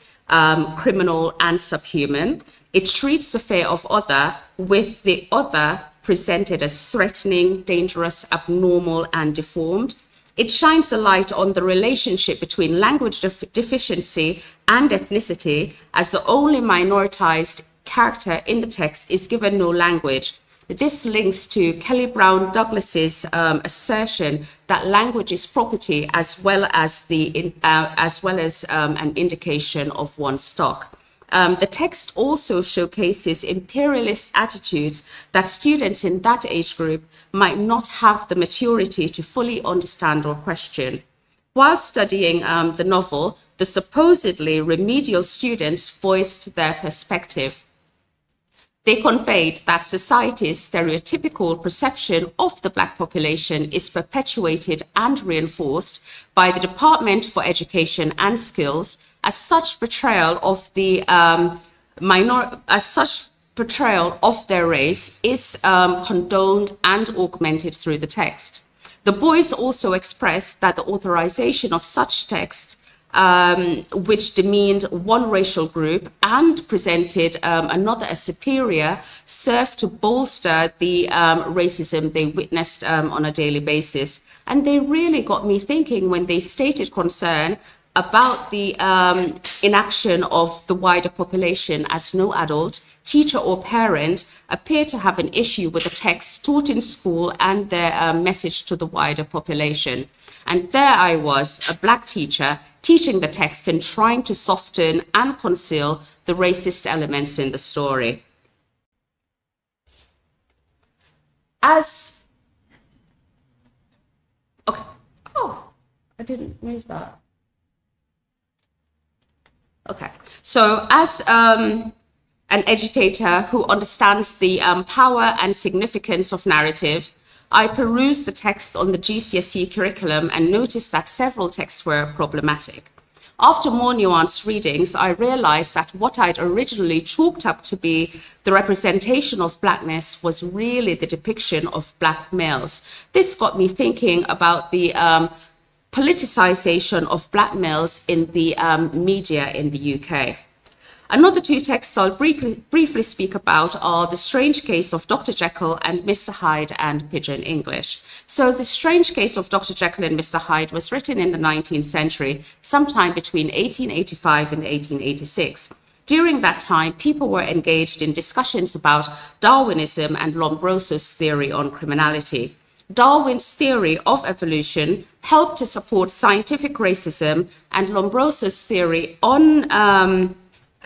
criminal and subhuman. It treats the fear of other, with the other presented as threatening, dangerous, abnormal, and deformed. It shines a light on the relationship between language deficiency and ethnicity, as the only minoritized character in the text is given no language. This links to Kelly Brown Douglas's assertion that language is property as well as an indication of one's stock. The text also showcases imperialist attitudes that students in that age group might not have the maturity to fully understand or question. While studying the novel, the supposedly remedial students voiced their perspective. They conveyed that society's stereotypical perception of the Black population is perpetuated and reinforced by the Department for Education and Skills. As such portrayal of the portrayal of their race is condoned and augmented through the text. The boys also expressed that the authorization of such text, which demeaned one racial group and presented another as superior, served to bolster the racism they witnessed on a daily basis. And they really got me thinking when they stated concern about the inaction of the wider population, as no adult, teacher or parent appear to have an issue with the text taught in school and their message to the wider population. And there I was, a Black teacher, teaching the text and trying to soften and conceal the racist elements in the story. Okay. Oh, I didn't move that. Okay, so as an educator who understands the power and significance of narrative, I perused the text on the GCSE curriculum and noticed that several texts were problematic. After more nuanced readings, I realized that what I'd originally chalked up to be the representation of Blackness was really the depiction of Black males. This got me thinking about the politicization of Black males in the media in the UK. Another two texts I'll briefly speak about are The Strange Case of Dr. Jekyll and Mr. Hyde and Pidgin English. So The Strange Case of Dr. Jekyll and Mr. Hyde was written in the 19th century, sometime between 1885 and 1886. During that time, people were engaged in discussions about Darwinism and Lombroso's theory on criminality. Darwin's theory of evolution helped to support scientific racism, and Lombroso's theory on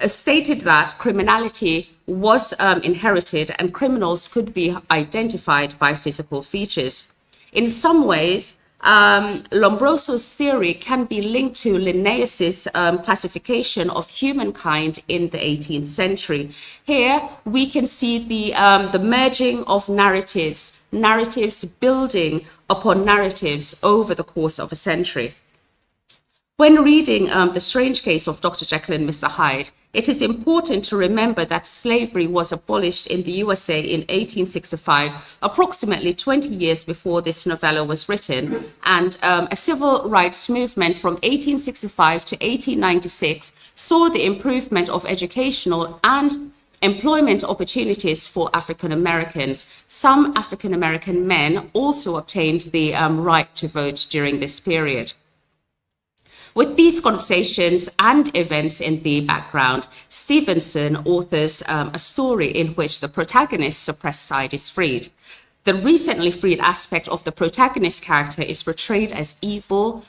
stated that criminality was inherited and criminals could be identified by physical features. In some ways, Lombroso's theory can be linked to Linnaeus's classification of humankind in the 18th century. Here we can see the merging of narratives building upon narratives over the course of a century. When reading The Strange Case of Dr. Jekyll and Mr. Hyde, it is important to remember that slavery was abolished in the USA in 1865, approximately 20 years before this novella was written, and a civil rights movement from 1865 to 1896 saw the improvement of educational and employment opportunities for African Americans. Some African American men also obtained the right to vote during this period. With these conversations and events in the background, Stevenson authors a story in which the protagonist's suppressed side is freed. The recently freed aspect of the protagonist character is portrayed as evil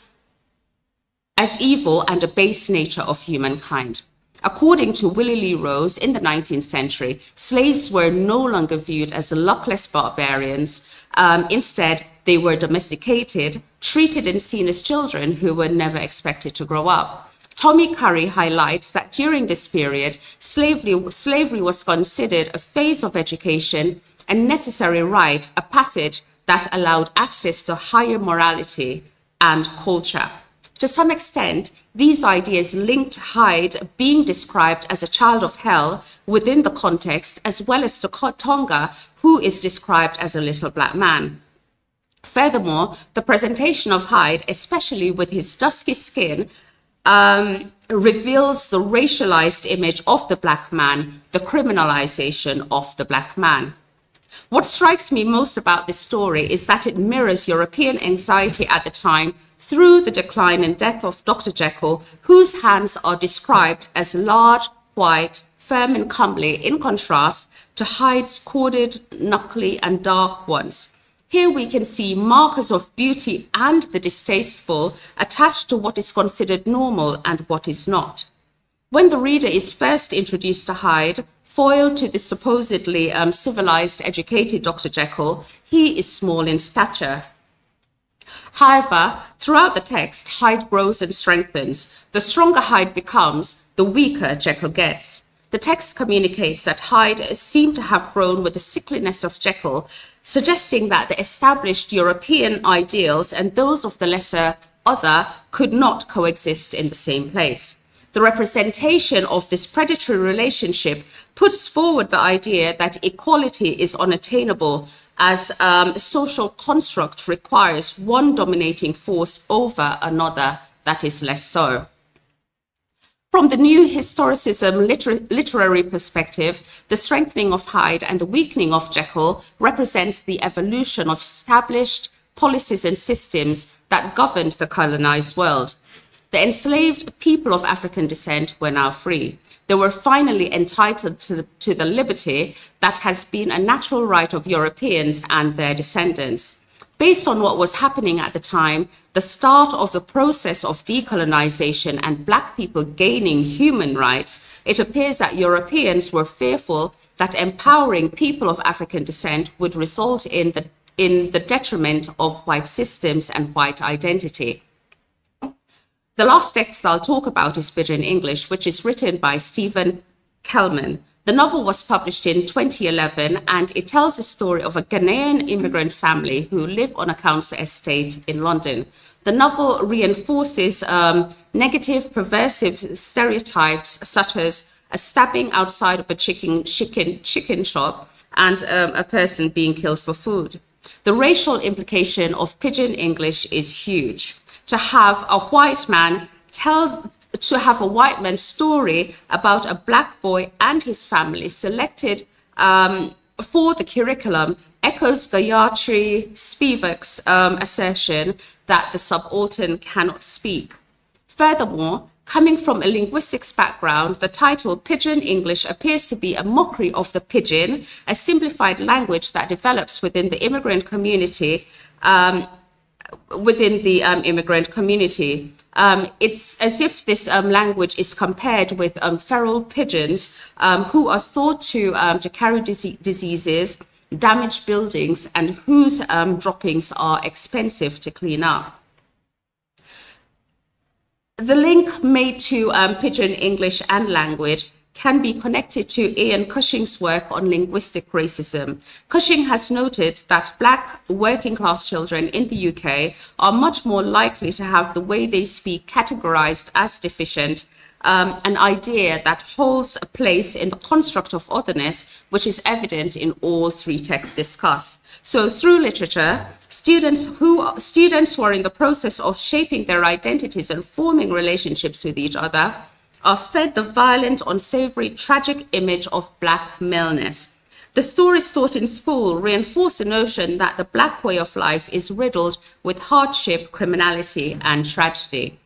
and a base nature of humankind. According to Willie Lee Rose, in the 19th century, slaves were no longer viewed as luckless barbarians. Instead, they were domesticated, treated and seen as children who were never expected to grow up. Tommy Curry highlights that during this period, slavery was considered a phase of education, a necessary rite, a passage that allowed access to higher morality and culture. To some extent, these ideas linked Hyde being described as a child of hell within the context, as well as to Tonga, who is described as a little black man. Furthermore, the presentation of Hyde, especially with his dusky skin, reveals the racialized image of the black man, the criminalization of the black man. What strikes me most about this story is that it mirrors European anxiety at the time through the decline and death of Dr. Jekyll, whose hands are described as large, white, firm and comely, in contrast to Hyde's corded, knuckly and dark ones. Here we can see markers of beauty and the distasteful attached to what is considered normal and what is not. When the reader is first introduced to Hyde, foiled to the supposedly civilized, educated Dr. Jekyll, he is small in stature. However, throughout the text, Hyde grows and strengthens. The stronger Hyde becomes, the weaker Jekyll gets. The text communicates that Hyde seemed to have grown with the sickliness of Jekyll, suggesting that the established European ideals and those of the lesser other could not coexist in the same place. The representation of this predatory relationship puts forward the idea that equality is unattainable, as a social construct requires one dominating force over another that is less so. From the new historicism literary perspective, the strengthening of Hyde and the weakening of Jekyll represents the evolution of established policies and systems that governed the colonized world. The enslaved people of African descent were now free. They were finally entitled to the liberty that has been a natural right of Europeans and their descendants. Based on what was happening at the time, the start of the process of decolonization and Black people gaining human rights, it appears that Europeans were fearful that empowering people of African descent would result in the detriment of white systems and white identity. The last text I'll talk about is Pidgin English, which is written by Stephen Kelland. The novel was published in 2011, and it tells the story of a Ghanaian immigrant family who live on a council estate in London. The novel reinforces negative, perversive stereotypes such as a stabbing outside of a chicken shop and a person being killed for food. The racial implication of Pidgin English is huge. To have a white man tell to have a white man's story about a black boy and his family selected for the curriculum echoes Gayatri Spivak's assertion that the subaltern cannot speak. Furthermore, coming from a linguistics background, the title Pidgin English appears to be a mockery of the pidgin, a simplified language that develops within the immigrant community. It's as if this language is compared with feral pigeons who are thought to carry diseases, damage buildings, and whose droppings are expensive to clean up. The link made to Pidgin English and language can be connected to Ian Cushing's work on linguistic racism. Cushing has noted that Black working class children in the UK are much more likely to have the way they speak categorized as deficient, an idea that holds a place in the construct of otherness, which is evident in all three texts discussed. So through literature, students who are in the process of shaping their identities and forming relationships with each other are fed the violent, unsavory, tragic image of Black maleness. The stories taught in school reinforce the notion that the Black way of life is riddled with hardship, criminality, and tragedy.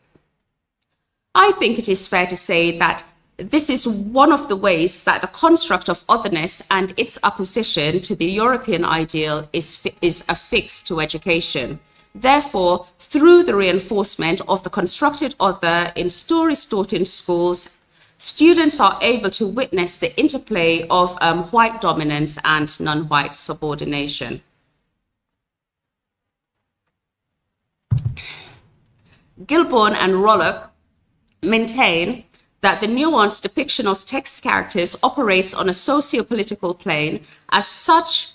I think it is fair to say that this is one of the ways that the construct of otherness and its opposition to the European ideal is affixed to education. Therefore, through the reinforcement of the constructed other in stories taught in schools, students are able to witness the interplay of white dominance and non-white subordination. Gilbourne and Rollock maintain that the nuanced depiction of text characters operates on a socio-political plane. As such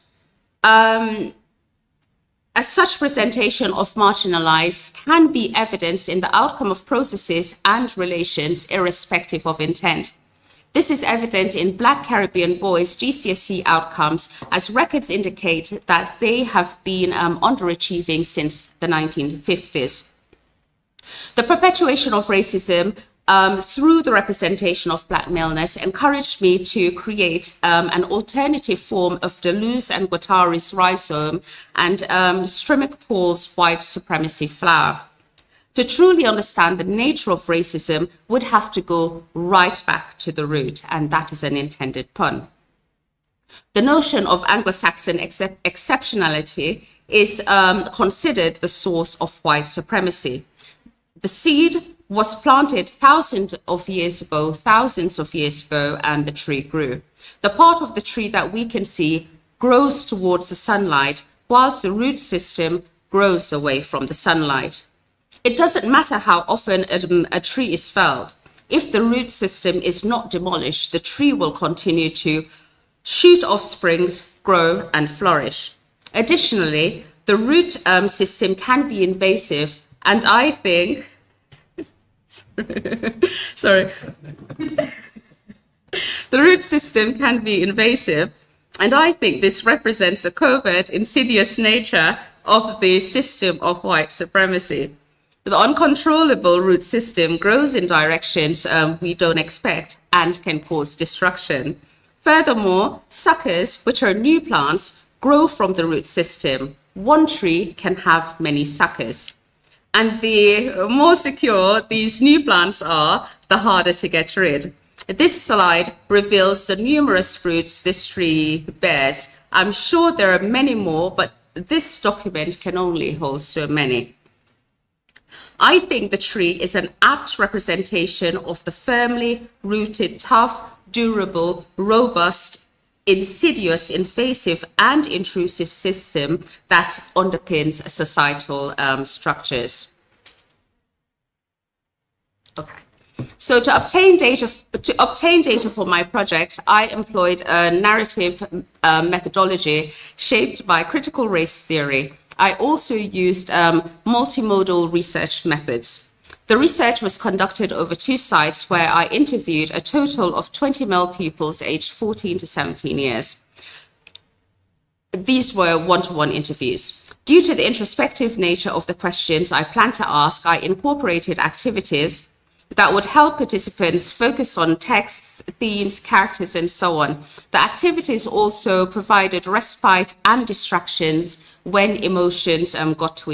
presentation of marginalized can be evidenced in the outcome of processes and relations irrespective of intent. This is evident in Black Caribbean boys' GCSE outcomes, as records indicate that they have been underachieving since the 1950s. The perpetuation of racism through the representation of Black maleness encouraged me to create an alternative form of Deleuze and Guattari's rhizome and Strimmick Paul's white supremacy flower. To truly understand the nature of racism would have to go right back to the root, and that is an intended pun. The notion of Anglo-Saxon exceptionality is considered the source of white supremacy. The seed was planted thousands of years ago, and the tree grew. The part of the tree that we can see grows towards the sunlight, whilst the root system grows away from the sunlight. It doesn't matter how often a tree is felled. If the root system is not demolished, the tree will continue to shoot offsprings, grow, and flourish. Additionally, the root system can be invasive, and I think sorry. The root system can be invasive, and I think this represents the covert, insidious nature of the system of white supremacy. The uncontrollable root system grows in directions we don't expect and can cause destruction. Furthermore, suckers, which are new plants, grow from the root system. One tree can have many suckers. And the more secure these new plants are, the harder to get rid. This slide reveals the numerous fruits this tree bears. I'm sure there are many more, but this document can only hold so many. I think the tree is an apt representation of the firmly rooted, tough, durable, robust, insidious, invasive, and intrusive system that underpins societal structures. Okay. So to obtain data for my project, I employed a narrative methodology shaped by critical race theory. I also used multimodal research methods. The research was conducted over 2 sites where I interviewed a total of 20 male pupils aged 14 to 17 years. These were one-to-one interviews. Due to the introspective nature of the questions I planned to ask, I incorporated activities that would help participants focus on texts, themes, characters, and so on. The activities also provided respite and distractions when emotions got too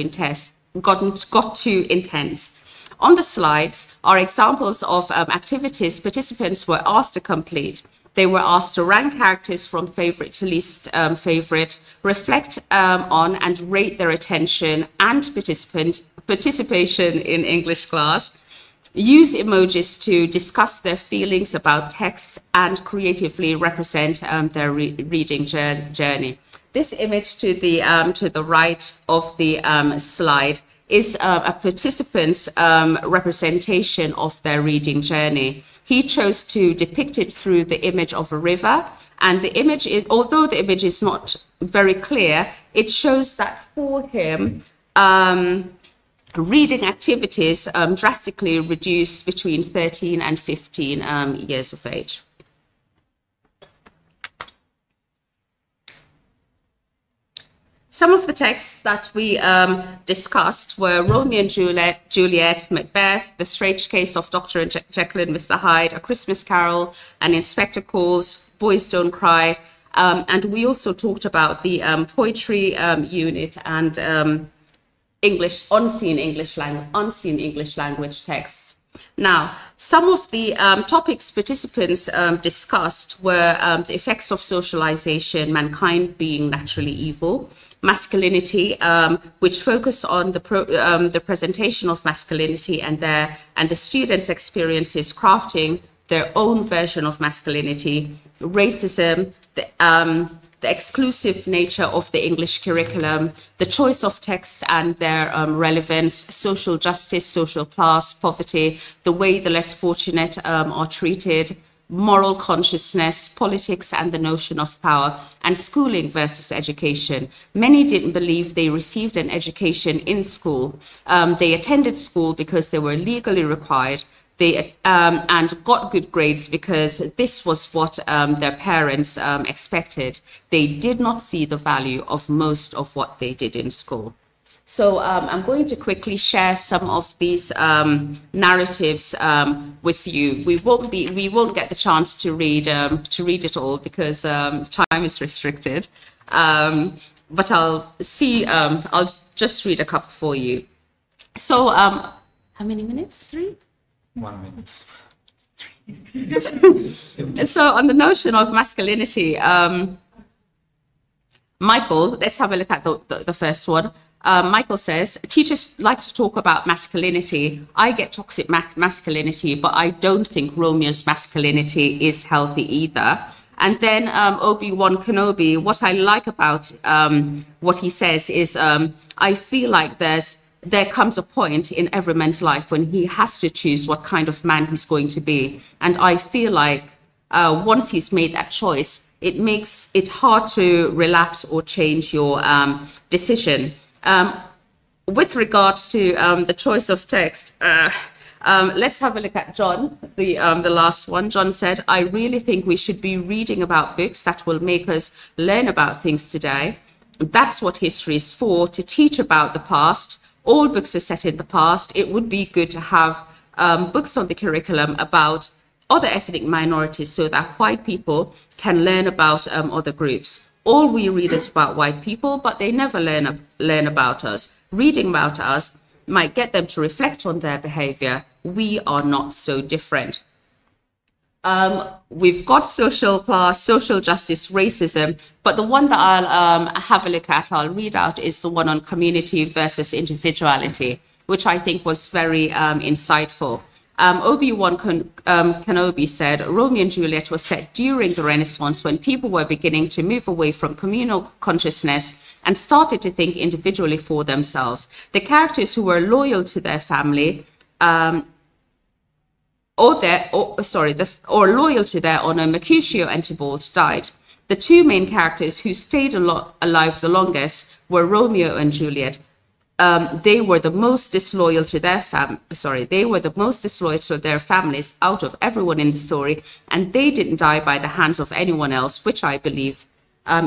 intense. On the slides are examples of activities participants were asked to complete. They were asked to rank characters from favorite to least favorite, reflect on and rate their attention and participation in English class, use emojis to discuss their feelings about texts, and creatively represent their reading journey. This image to the right of the slide is a participant's representation of their reading journey. He chose to depict it through the image of a river, and the image is, although the image is not very clear, it shows that for him, reading activities drastically reduced between 13 and 15 years of age. Some of the texts that we discussed were Romeo and Juliet, Macbeth, The Strange Case of Dr. Jekyll and Mr. Hyde, A Christmas Carol, An Inspector Calls, Boys Don't Cry, and we also talked about the poetry unit and unseen English language texts. Now, some of the topics participants discussed were the effects of socialization, mankind being naturally evil, masculinity, which focus on the presentation of masculinity and the students' experiences crafting their own version of masculinity, racism, the exclusive nature of the English curriculum, the choice of texts and their relevance, social justice, social class, poverty, the way the less fortunate are treated, moral consciousness, politics and the notion of power, and schooling versus education. Many didn't believe they received an education in school. They attended school because they were legally required. They and got good grades because this was what their parents expected. They did not see the value of most of what they did in school. So I'm going to quickly share some of these narratives with you. We won't get the chance to read it all because time is restricted. But I'll just read a couple for you. So how many minutes? 3? 1 minute. So on the notion of masculinity, Michael, let's have a look at the first one. Michael says, teachers like to talk about masculinity. I get toxic masculinity, but I don't think Romeo's masculinity is healthy either. And then Obi-Wan Kenobi, what I like about what he says is, I feel like there comes a point in every man's life when he has to choose what kind of man he's going to be. And I feel like once he's made that choice, it makes it hard to relapse or change your decision. With regards to the choice of text, let's have a look at John, the last one. John said, I really think we should be reading about books that will make us learn about things today. That's what history is for, to teach about the past. All books are set in the past. It would be good to have books on the curriculum about other ethnic minorities so that white people can learn about other groups. All we read is about white people, but they never learn about us. Reading about us might get them to reflect on their behavior. We are not so different. We've got social class, social justice, racism, but the one that I'll have a look at, I'll read out, is the one on community versus individuality, which I think was very insightful. Obi-Wan Kenobi said, Romeo and Juliet was set during the Renaissance when people were beginning to move away from communal consciousness and started to think individually for themselves. The characters who were loyal to their family or loyal to their honor, Mercutio and Tybalt, died. The two main characters who stayed alive the longest were Romeo and Juliet. They were the most disloyal to their families out of everyone in the story, and they didn't die by the hands of anyone else, which I believe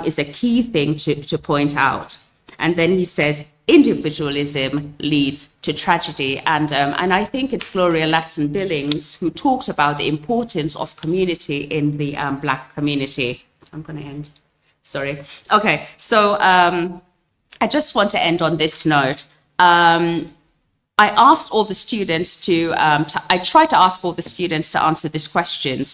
is a key thing to point out. And then he says, individualism leads to tragedy. And I think it's Gloria Ladson-Billings who talks about the importance of community in the Black community. I'm going to end. Sorry. Okay, so I just want to end on this note. I asked all the students I tried to ask all the students to answer this question.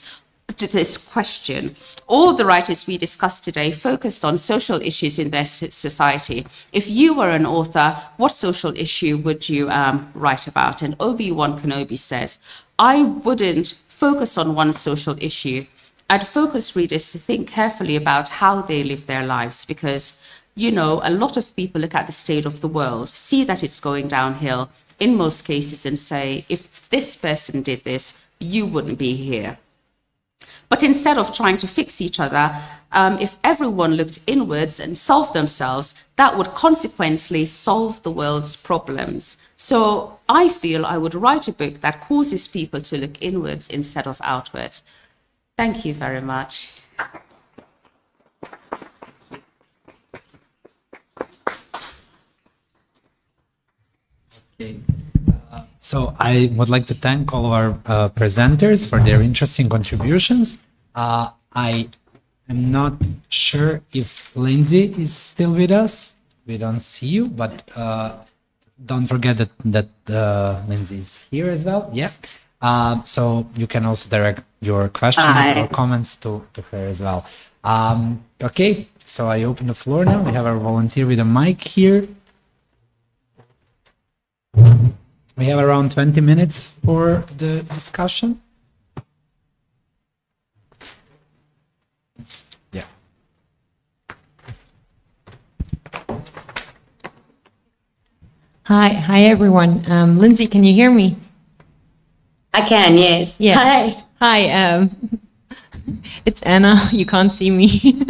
All the writers we discussed today focused on social issues in their society. If you were an author, what social issue would you write about? And Obi-Wan Kenobi says, I wouldn't focus on one social issue. I'd focus readers to think carefully about how they live their lives, because, you know, a lot of people look at the state of the world, see that it's going downhill in most cases and say, if this person did this, you wouldn't be here. But instead of trying to fix each other, if everyone looked inwards and solved themselves, that would consequently solve the world's problems. So I feel I would write a book that causes people to look inwards instead of outwards. Thank you very much. Okay. So I would like to thank all of our presenters for their interesting contributions. I am not sure if Lindsay is still with us. We don't see you, but don't forget that Lindsay is here as well. Yeah. So you can also direct your questions or comments to her as well. Okay, so I open the floor now. We have our volunteer with a mic here. We have around 20 minutes for the discussion. Yeah. Hi everyone. Lindsay, can you hear me? I can, yes. Yeah. Hi. It's Anna. You can't see me.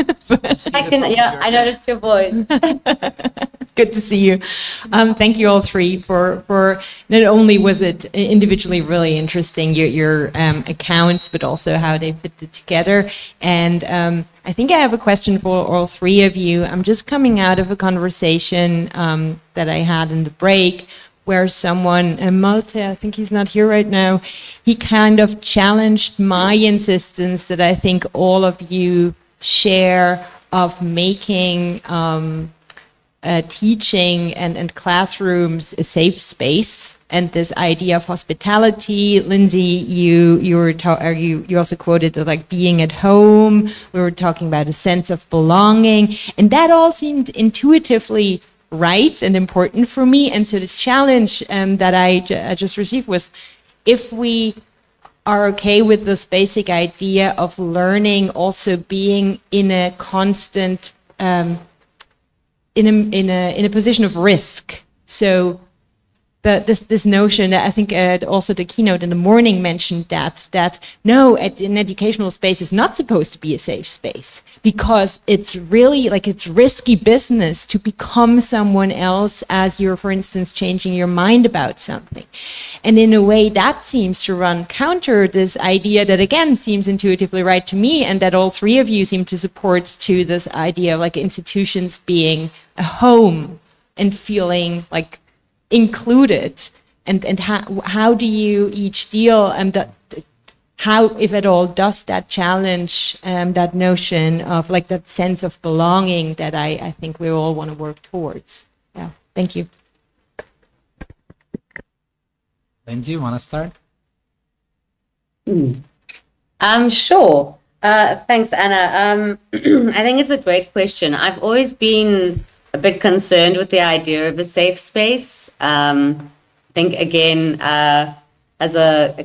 I can. Yeah, I noticed your voice. Good to see you. Thank you all three for not only was it individually really interesting, your accounts, but also how they fit it together. And I think I have a question for all three of you. I'm just coming out of a conversation that I had in the break where someone, Malte, I think he's not here right now, he kind of challenged my insistence that I think all of you share of making teaching and classrooms a safe space, and this idea of hospitality. Lindsay, you also quoted like being at home. We were talking about a sense of belonging, and that all seemed intuitively right and important for me. And so the challenge that I just received was, if we are okay with this basic idea of learning also being in a constant in a position of risk. So this notion that I think also the keynote in the morning mentioned that no, an educational space is not supposed to be a safe space, because it's really like it's risky business to become someone else as you're, for instance, changing your mind about something. And in a way that seems to run counter this idea that again seems intuitively right to me, and that all three of you seem to support, to this idea of like institutions being a home and feeling like included, and how do you each deal, and that how, if at all, does that challenge that notion of like that sense of belonging that I think we all want to work towards. Yeah, thank you. Lindsay, you want to start? Sure. Thanks, Anna. I think it's a great question. I've always been a bit concerned with the idea of a safe space. I think, again, as a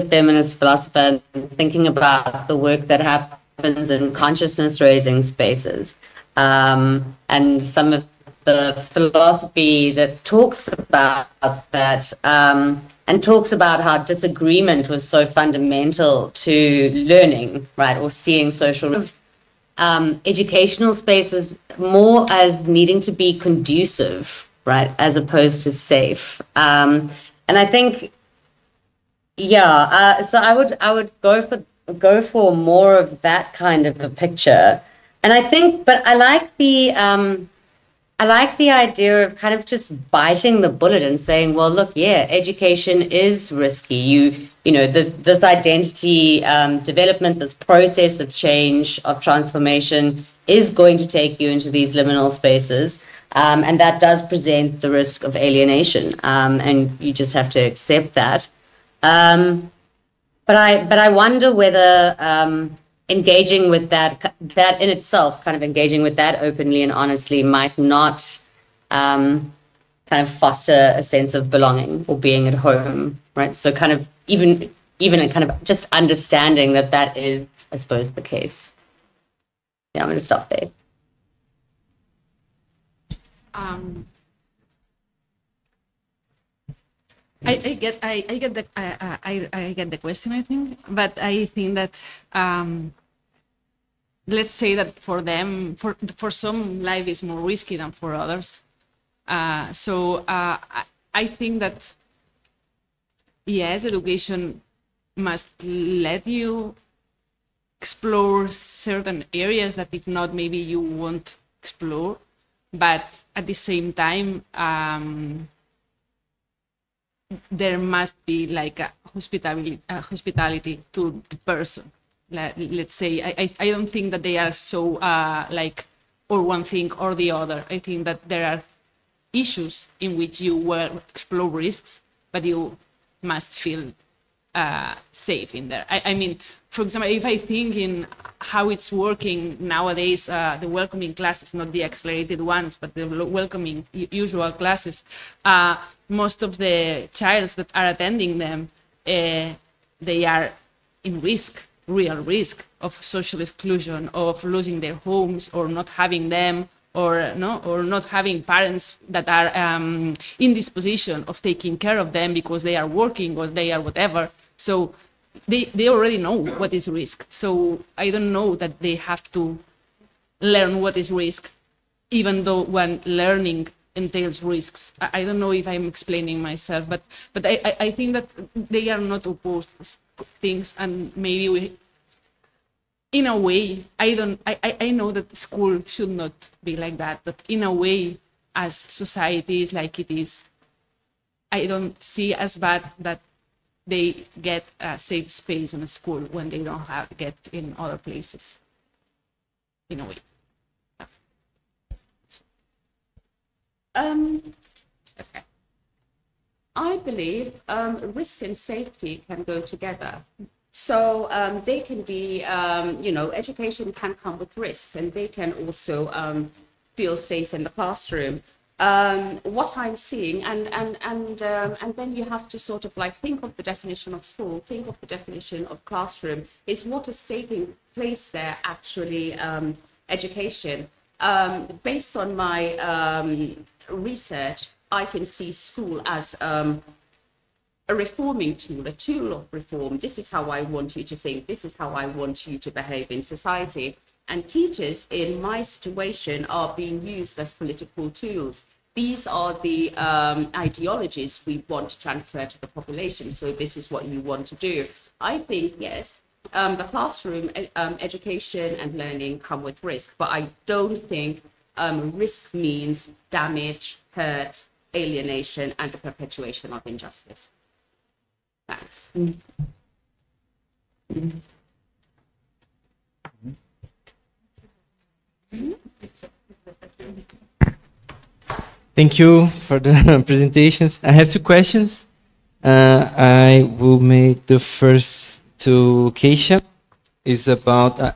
feminist philosopher, thinking about the work that happens in consciousness-raising spaces, and some of the philosophy that talks about that, and talks about how disagreement was so fundamental to learning, right, or seeing social educational spaces more as needing to be conducive, right, as opposed to safe. And I think, yeah, so I would go for more of that kind of a picture. And I think, but I like the I like the idea of kind of just biting the bullet and saying, well, look, yeah, education is risky. You know, this identity development, this process of change, of transformation is going to take you into these liminal spaces. And that does present the risk of alienation. And you just have to accept that. But I wonder whether engaging with that in itself, kind of engaging with that openly and honestly, might not kind of foster a sense of belonging or being at home, right? So kind of even a kind of just understanding that is, I suppose, the case. Yeah, I'm going to stop there. I get the question, I think, but I think that let's say that for them, for some, life is more risky than for others. So I think that yes, education must let you explore certain areas that if not, maybe you won't explore. But at the same time, there must be like a hospitality to the person. Let's say, I don't think that they are so like, or one thing or the other. I think that there are issues in which you will explore risks, but you must feel safe in there. I mean, for example, if I think in how it's working nowadays, the welcoming classes, not the accelerated ones, but the welcoming usual classes, most of the childs that are attending them, they are in risk, real risk of social exclusion, of losing their homes or not having them, or not having parents that are in this position of taking care of them because they are working or they are whatever. So they already know what is risk. So I don't know that they have to learn what is risk, even though when learning entails risks. I don't know if I'm explaining myself, but I think that they are not opposed things, and maybe we, in a way, I know that school should not be like that, but in a way, as society is like it is, I don't see as bad that they get a safe space in a school when they don't get in other places, in a way. Okay. I believe risk and safety can go together. So they can be, education can come with risks, and they can also feel safe in the classroom. What I'm seeing, and then you have to sort of like think of the definition of school, think of the definition of classroom, is what is taking place there actually education. Based on my research, I can see school as a reforming tool, a tool of reform. This is how I want you to think. This is how I want you to behave in society. And teachers in my situation are being used as political tools. These are the ideologies we want to transfer to the population. So this is what you want to do. I think, yes, the classroom education and learning come with risk, but I don't think risk means damage, hurt, alienation, and the perpetuation of injustice. Thanks. Thank you for the presentations. I have two questions. I will make the first to Keisha. It's about,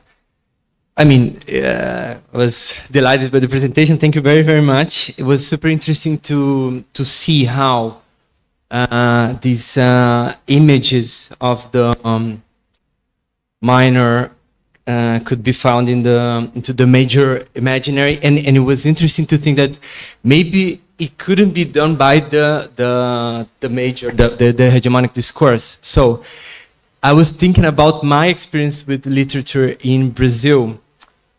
I was delighted by the presentation. Thank you very, very much. It was super interesting to see how these images of the minor could be found into the major imaginary, and it was interesting to think that maybe it couldn't be done by the major, the hegemonic discourse. So I was thinking about my experience with literature in Brazil.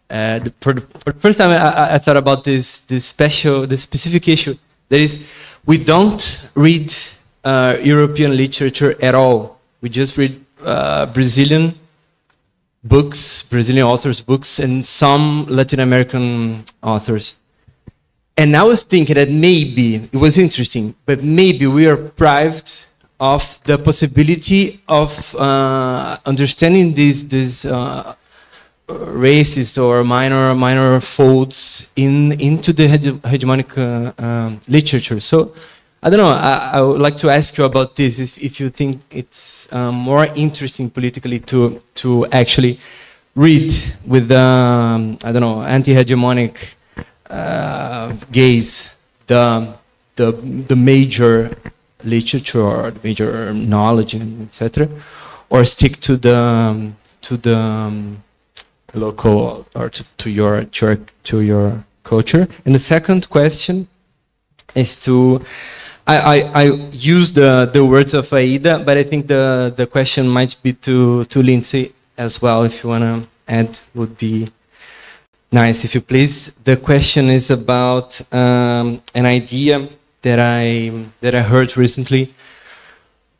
For the first time, I thought about this specific issue. That is, we don't read European literature at all. We just read Brazilian books, Brazilian authors' books, and some Latin American authors. And I was thinking that maybe, it was interesting, but maybe we are deprived of the possibility of understanding these racist or minor folds into the hegemonic literature. So I don't know, I would like to ask you about this, if you think it's more interesting politically to actually read with the, I don't know, anti-hegemonic gaze the major literature or the major knowledge, and etc., or stick to the local or to your culture. And the second question is to, I use the words of Aïda, but I think the question might be to Lindsay as well. If you want to add, would be nice, if you please. The question is about an idea that I heard recently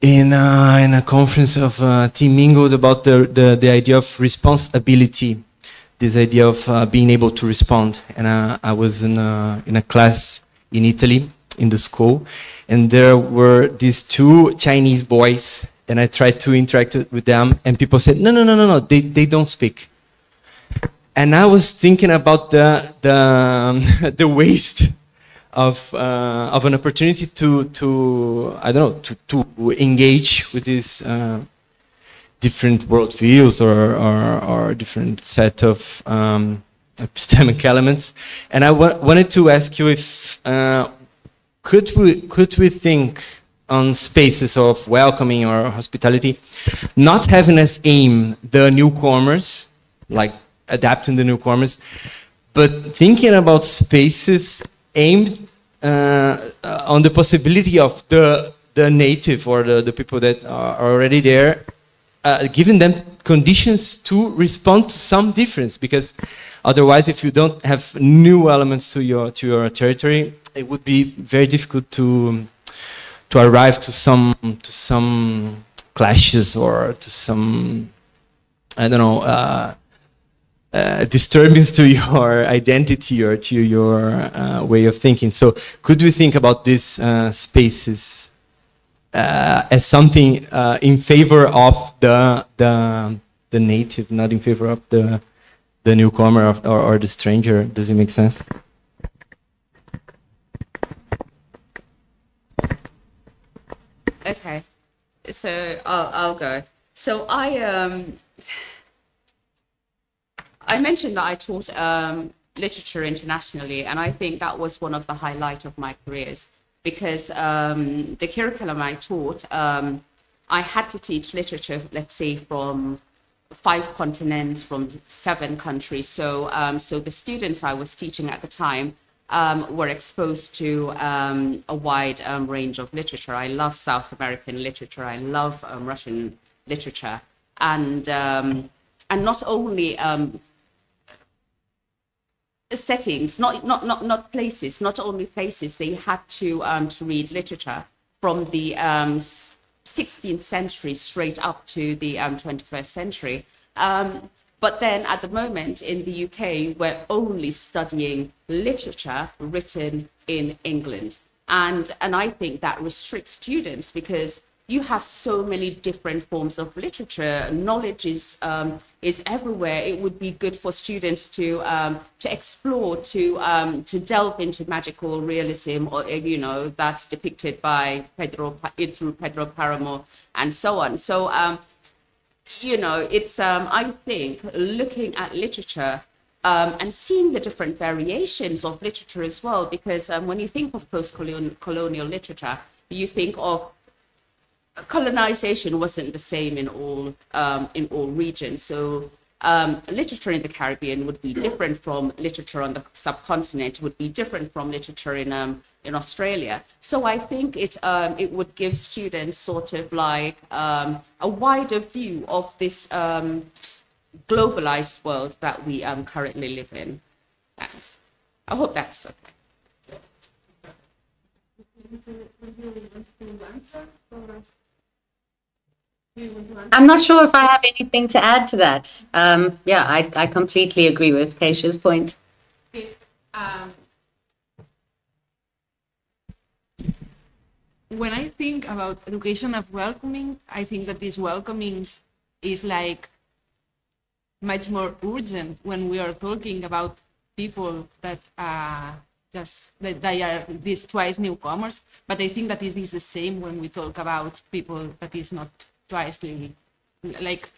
in a conference of Team Mingled about the idea of responsibility, this idea of being able to respond. And I was in a class in Italy, in the school, and there were these two Chinese boys, and I tried to interact with them, and people said, no, they don't speak. And I was thinking about the waste of an opportunity to I don't know, to engage with these different worldviews or different set of epistemic elements. And I wanted to ask you if could we think on spaces of welcoming or hospitality, not having as aim the newcomers, like adapting the newcomers, but thinking about spaces aimed on the possibility of the native or the people that are already there, giving them conditions to respond to some difference, because otherwise, if you don't have new elements to your territory, it would be very difficult to arrive to some clashes or to some, I don't know, disturbance to your identity or to your way of thinking. So could we think about these spaces as something in favor of the native, not in favor of the newcomer or the stranger? Does it make sense? Okay, so I'll go. So I mentioned that I taught literature internationally, and I think that was one of the highlights of my careers, because the curriculum I taught, I had to teach literature, let's say, from 5 continents, from 7 countries. So so the students I was teaching at the time were exposed to a wide range of literature. I love South American literature. I love Russian literature, and not only settings, not places, not only places. They had to read literature from the 16th century straight up to the 21st century. But then at the moment in the UK, we're only studying literature written in England. And I think that restricts students, because you have so many different forms of literature. Knowledge is everywhere. It would be good for students to explore, to delve into magical realism, or that's depicted by Pedro Páramo and so on. So it's I think looking at literature and seeing the different variations of literature as well, because when you think of post-colonial literature, you think of colonization wasn't the same in all regions. So literature in the Caribbean would be different from literature on the subcontinent, would be different from literature in Australia. So I think it would give students sort of like a wider view of this globalized world that we currently live in. Thanks. I hope that's okay. I'm not sure if I have anything to add to that. Yeah, I completely agree with Keisha's point. when I think about education of welcoming, I think that this welcoming is like much more urgent when we are talking about people that that they are these twice newcomers. But I think that it is the same when we talk about people that is not twice, like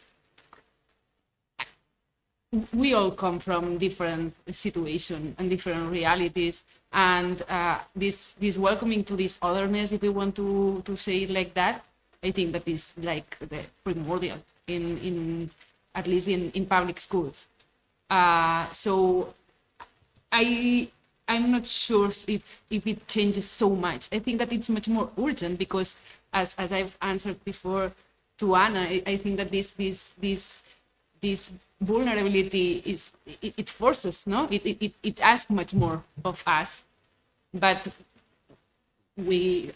we all come from different situations and different realities, and this welcoming to this otherness, if we want to say it like that, I think that is like the primordial in at least in public schools. So I'm not sure if it changes so much. I think that it's much more urgent because, as I've answered before to Anna, I think that this vulnerability it forces, no, it asks much more of us, but we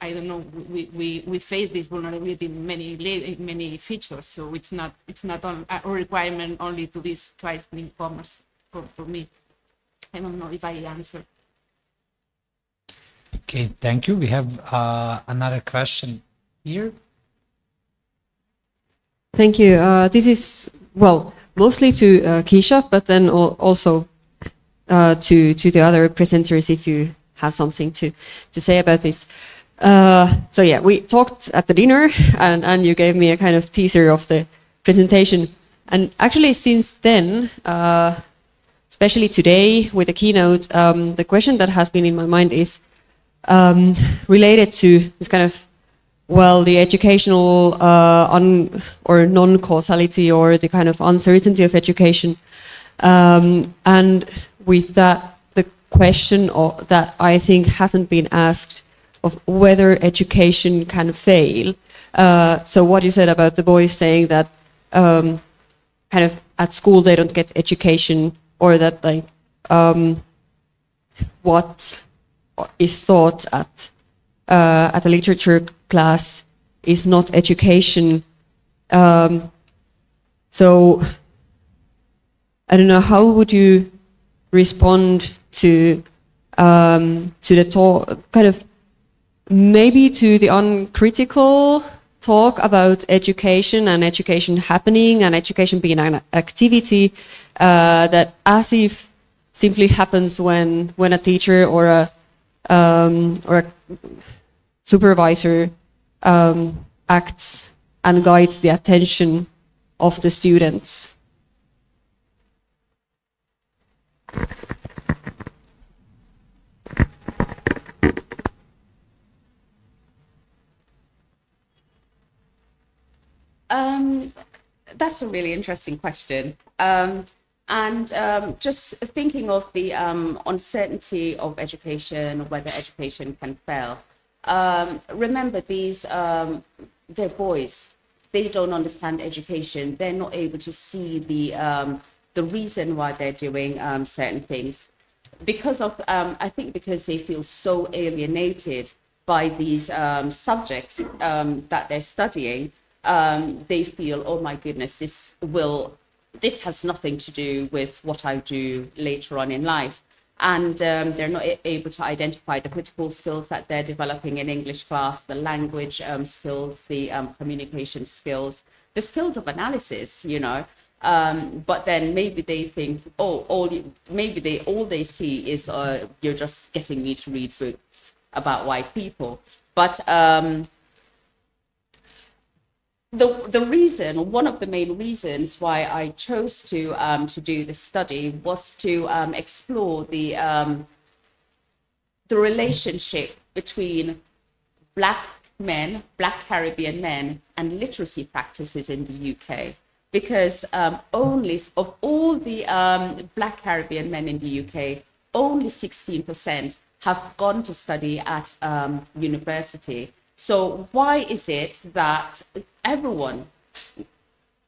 face this vulnerability in many features. So it's not a requirement only to this twice newcomers for me. I don't know if I answered. Okay, thank you. We have another question here. Thank you. This is, well, mostly to Keisha, but then also to the other presenters, if you have something to say about this. So yeah, we talked at the dinner, and you gave me a kind of teaser of the presentation. And actually, since then, especially today with the keynote, the question that has been in my mind is related to this kind of, well, the educational or non-causality, or the kind of uncertainty of education. And with that, the question that I think hasn't been asked of whether education can fail. So what you said about the boys saying that kind of at school they don't get education, or that like what is taught at a literature class is not education. So I don't know, how would you respond to the talk, kind of maybe to the uncritical talk about education and education happening and education being an activity that as if simply happens when a teacher or a supervisor acts and guides the attention of the students. That's a really interesting question. Just thinking of the uncertainty of education, whether education can fail. Remember, they're boys. They don't understand education. They're not able to see the reason why they're doing certain things. Because of, I think because they feel so alienated by these subjects that they're studying, they feel, oh my goodness, this has nothing to do with what I do later on in life. And they're not able to identify the critical skills that they're developing in English class, the language skills, the communication skills, the skills of analysis, you know. But then maybe they think, oh, all they see is you're just getting me to read books about white people. But the reason, one of the main reasons why I chose to do this study was to explore the relationship between Black Caribbean men, and literacy practices in the UK. Because only of all the Black Caribbean men in the UK, only 16% have gone to study at university. So why is it that everyone,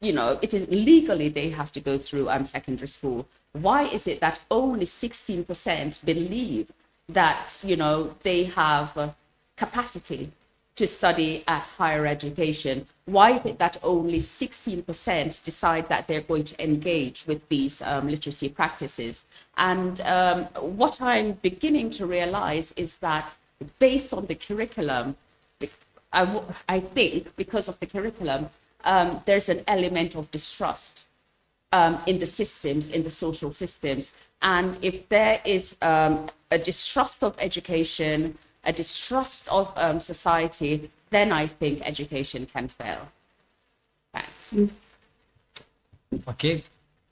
you know, legally they have to go through secondary school? Why is it that only 16% believe that, you know, they have capacity to study at higher education? Why is it that only 16% decide that they're going to engage with these literacy practices? And what I'm beginning to realize is that based on the curriculum, I think because of the curriculum, there's an element of distrust in the systems, in the social systems. And if there is a distrust of education, a distrust of society, then I think education can fail. Thanks. Okay,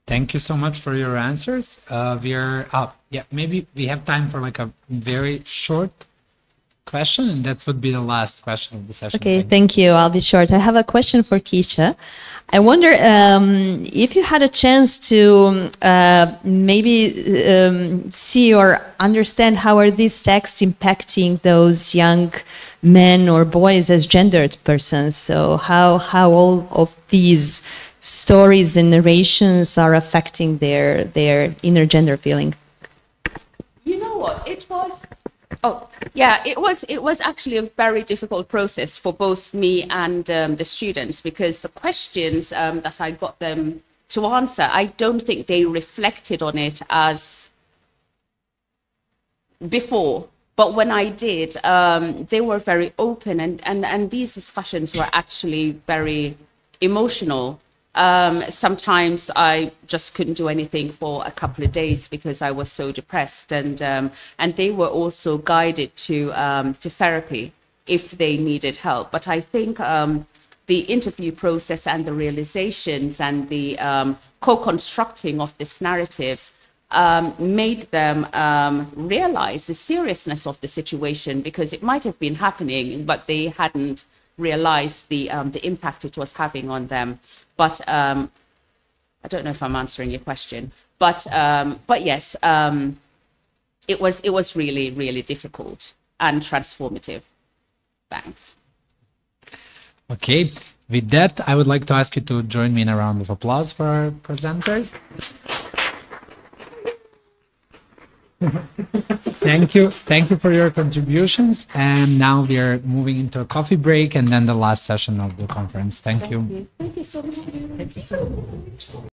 thank you so much for your answers. Yeah, maybe we have time for like a very short question, and that would be the last question of the session. Okay, thank you. I'll be short. I have a question for Keisha. I wonder if you had a chance to maybe see or understand how are these texts impacting those young men or boys as gendered persons. So how all of these stories and narrations are affecting their inner gender feeling. You know what? It was. Oh, yeah, it was actually a very difficult process for both me and the students, because the questions that I got them to answer, I don't think they reflected on it as before. But when I did, they were very open, and these discussions were actually very emotional. Sometimes I just couldn't do anything for a couple of days because I was so depressed, and they were also guided to therapy if they needed help. But I think the interview process and the realizations and the co-constructing of these narratives made them realize the seriousness of the situation, because it might have been happening, but they hadn't realized the impact it was having on them. But I don't know if I'm answering your question, but yes, it was really, really difficult and transformative. Thanks. Okay, with that, I would like to ask you to join me in a round of applause for our presenters. Thank you for your contributions. And now we are moving into a coffee break and then the last session of the conference. Thank you. Thank you so much. Thank you so much.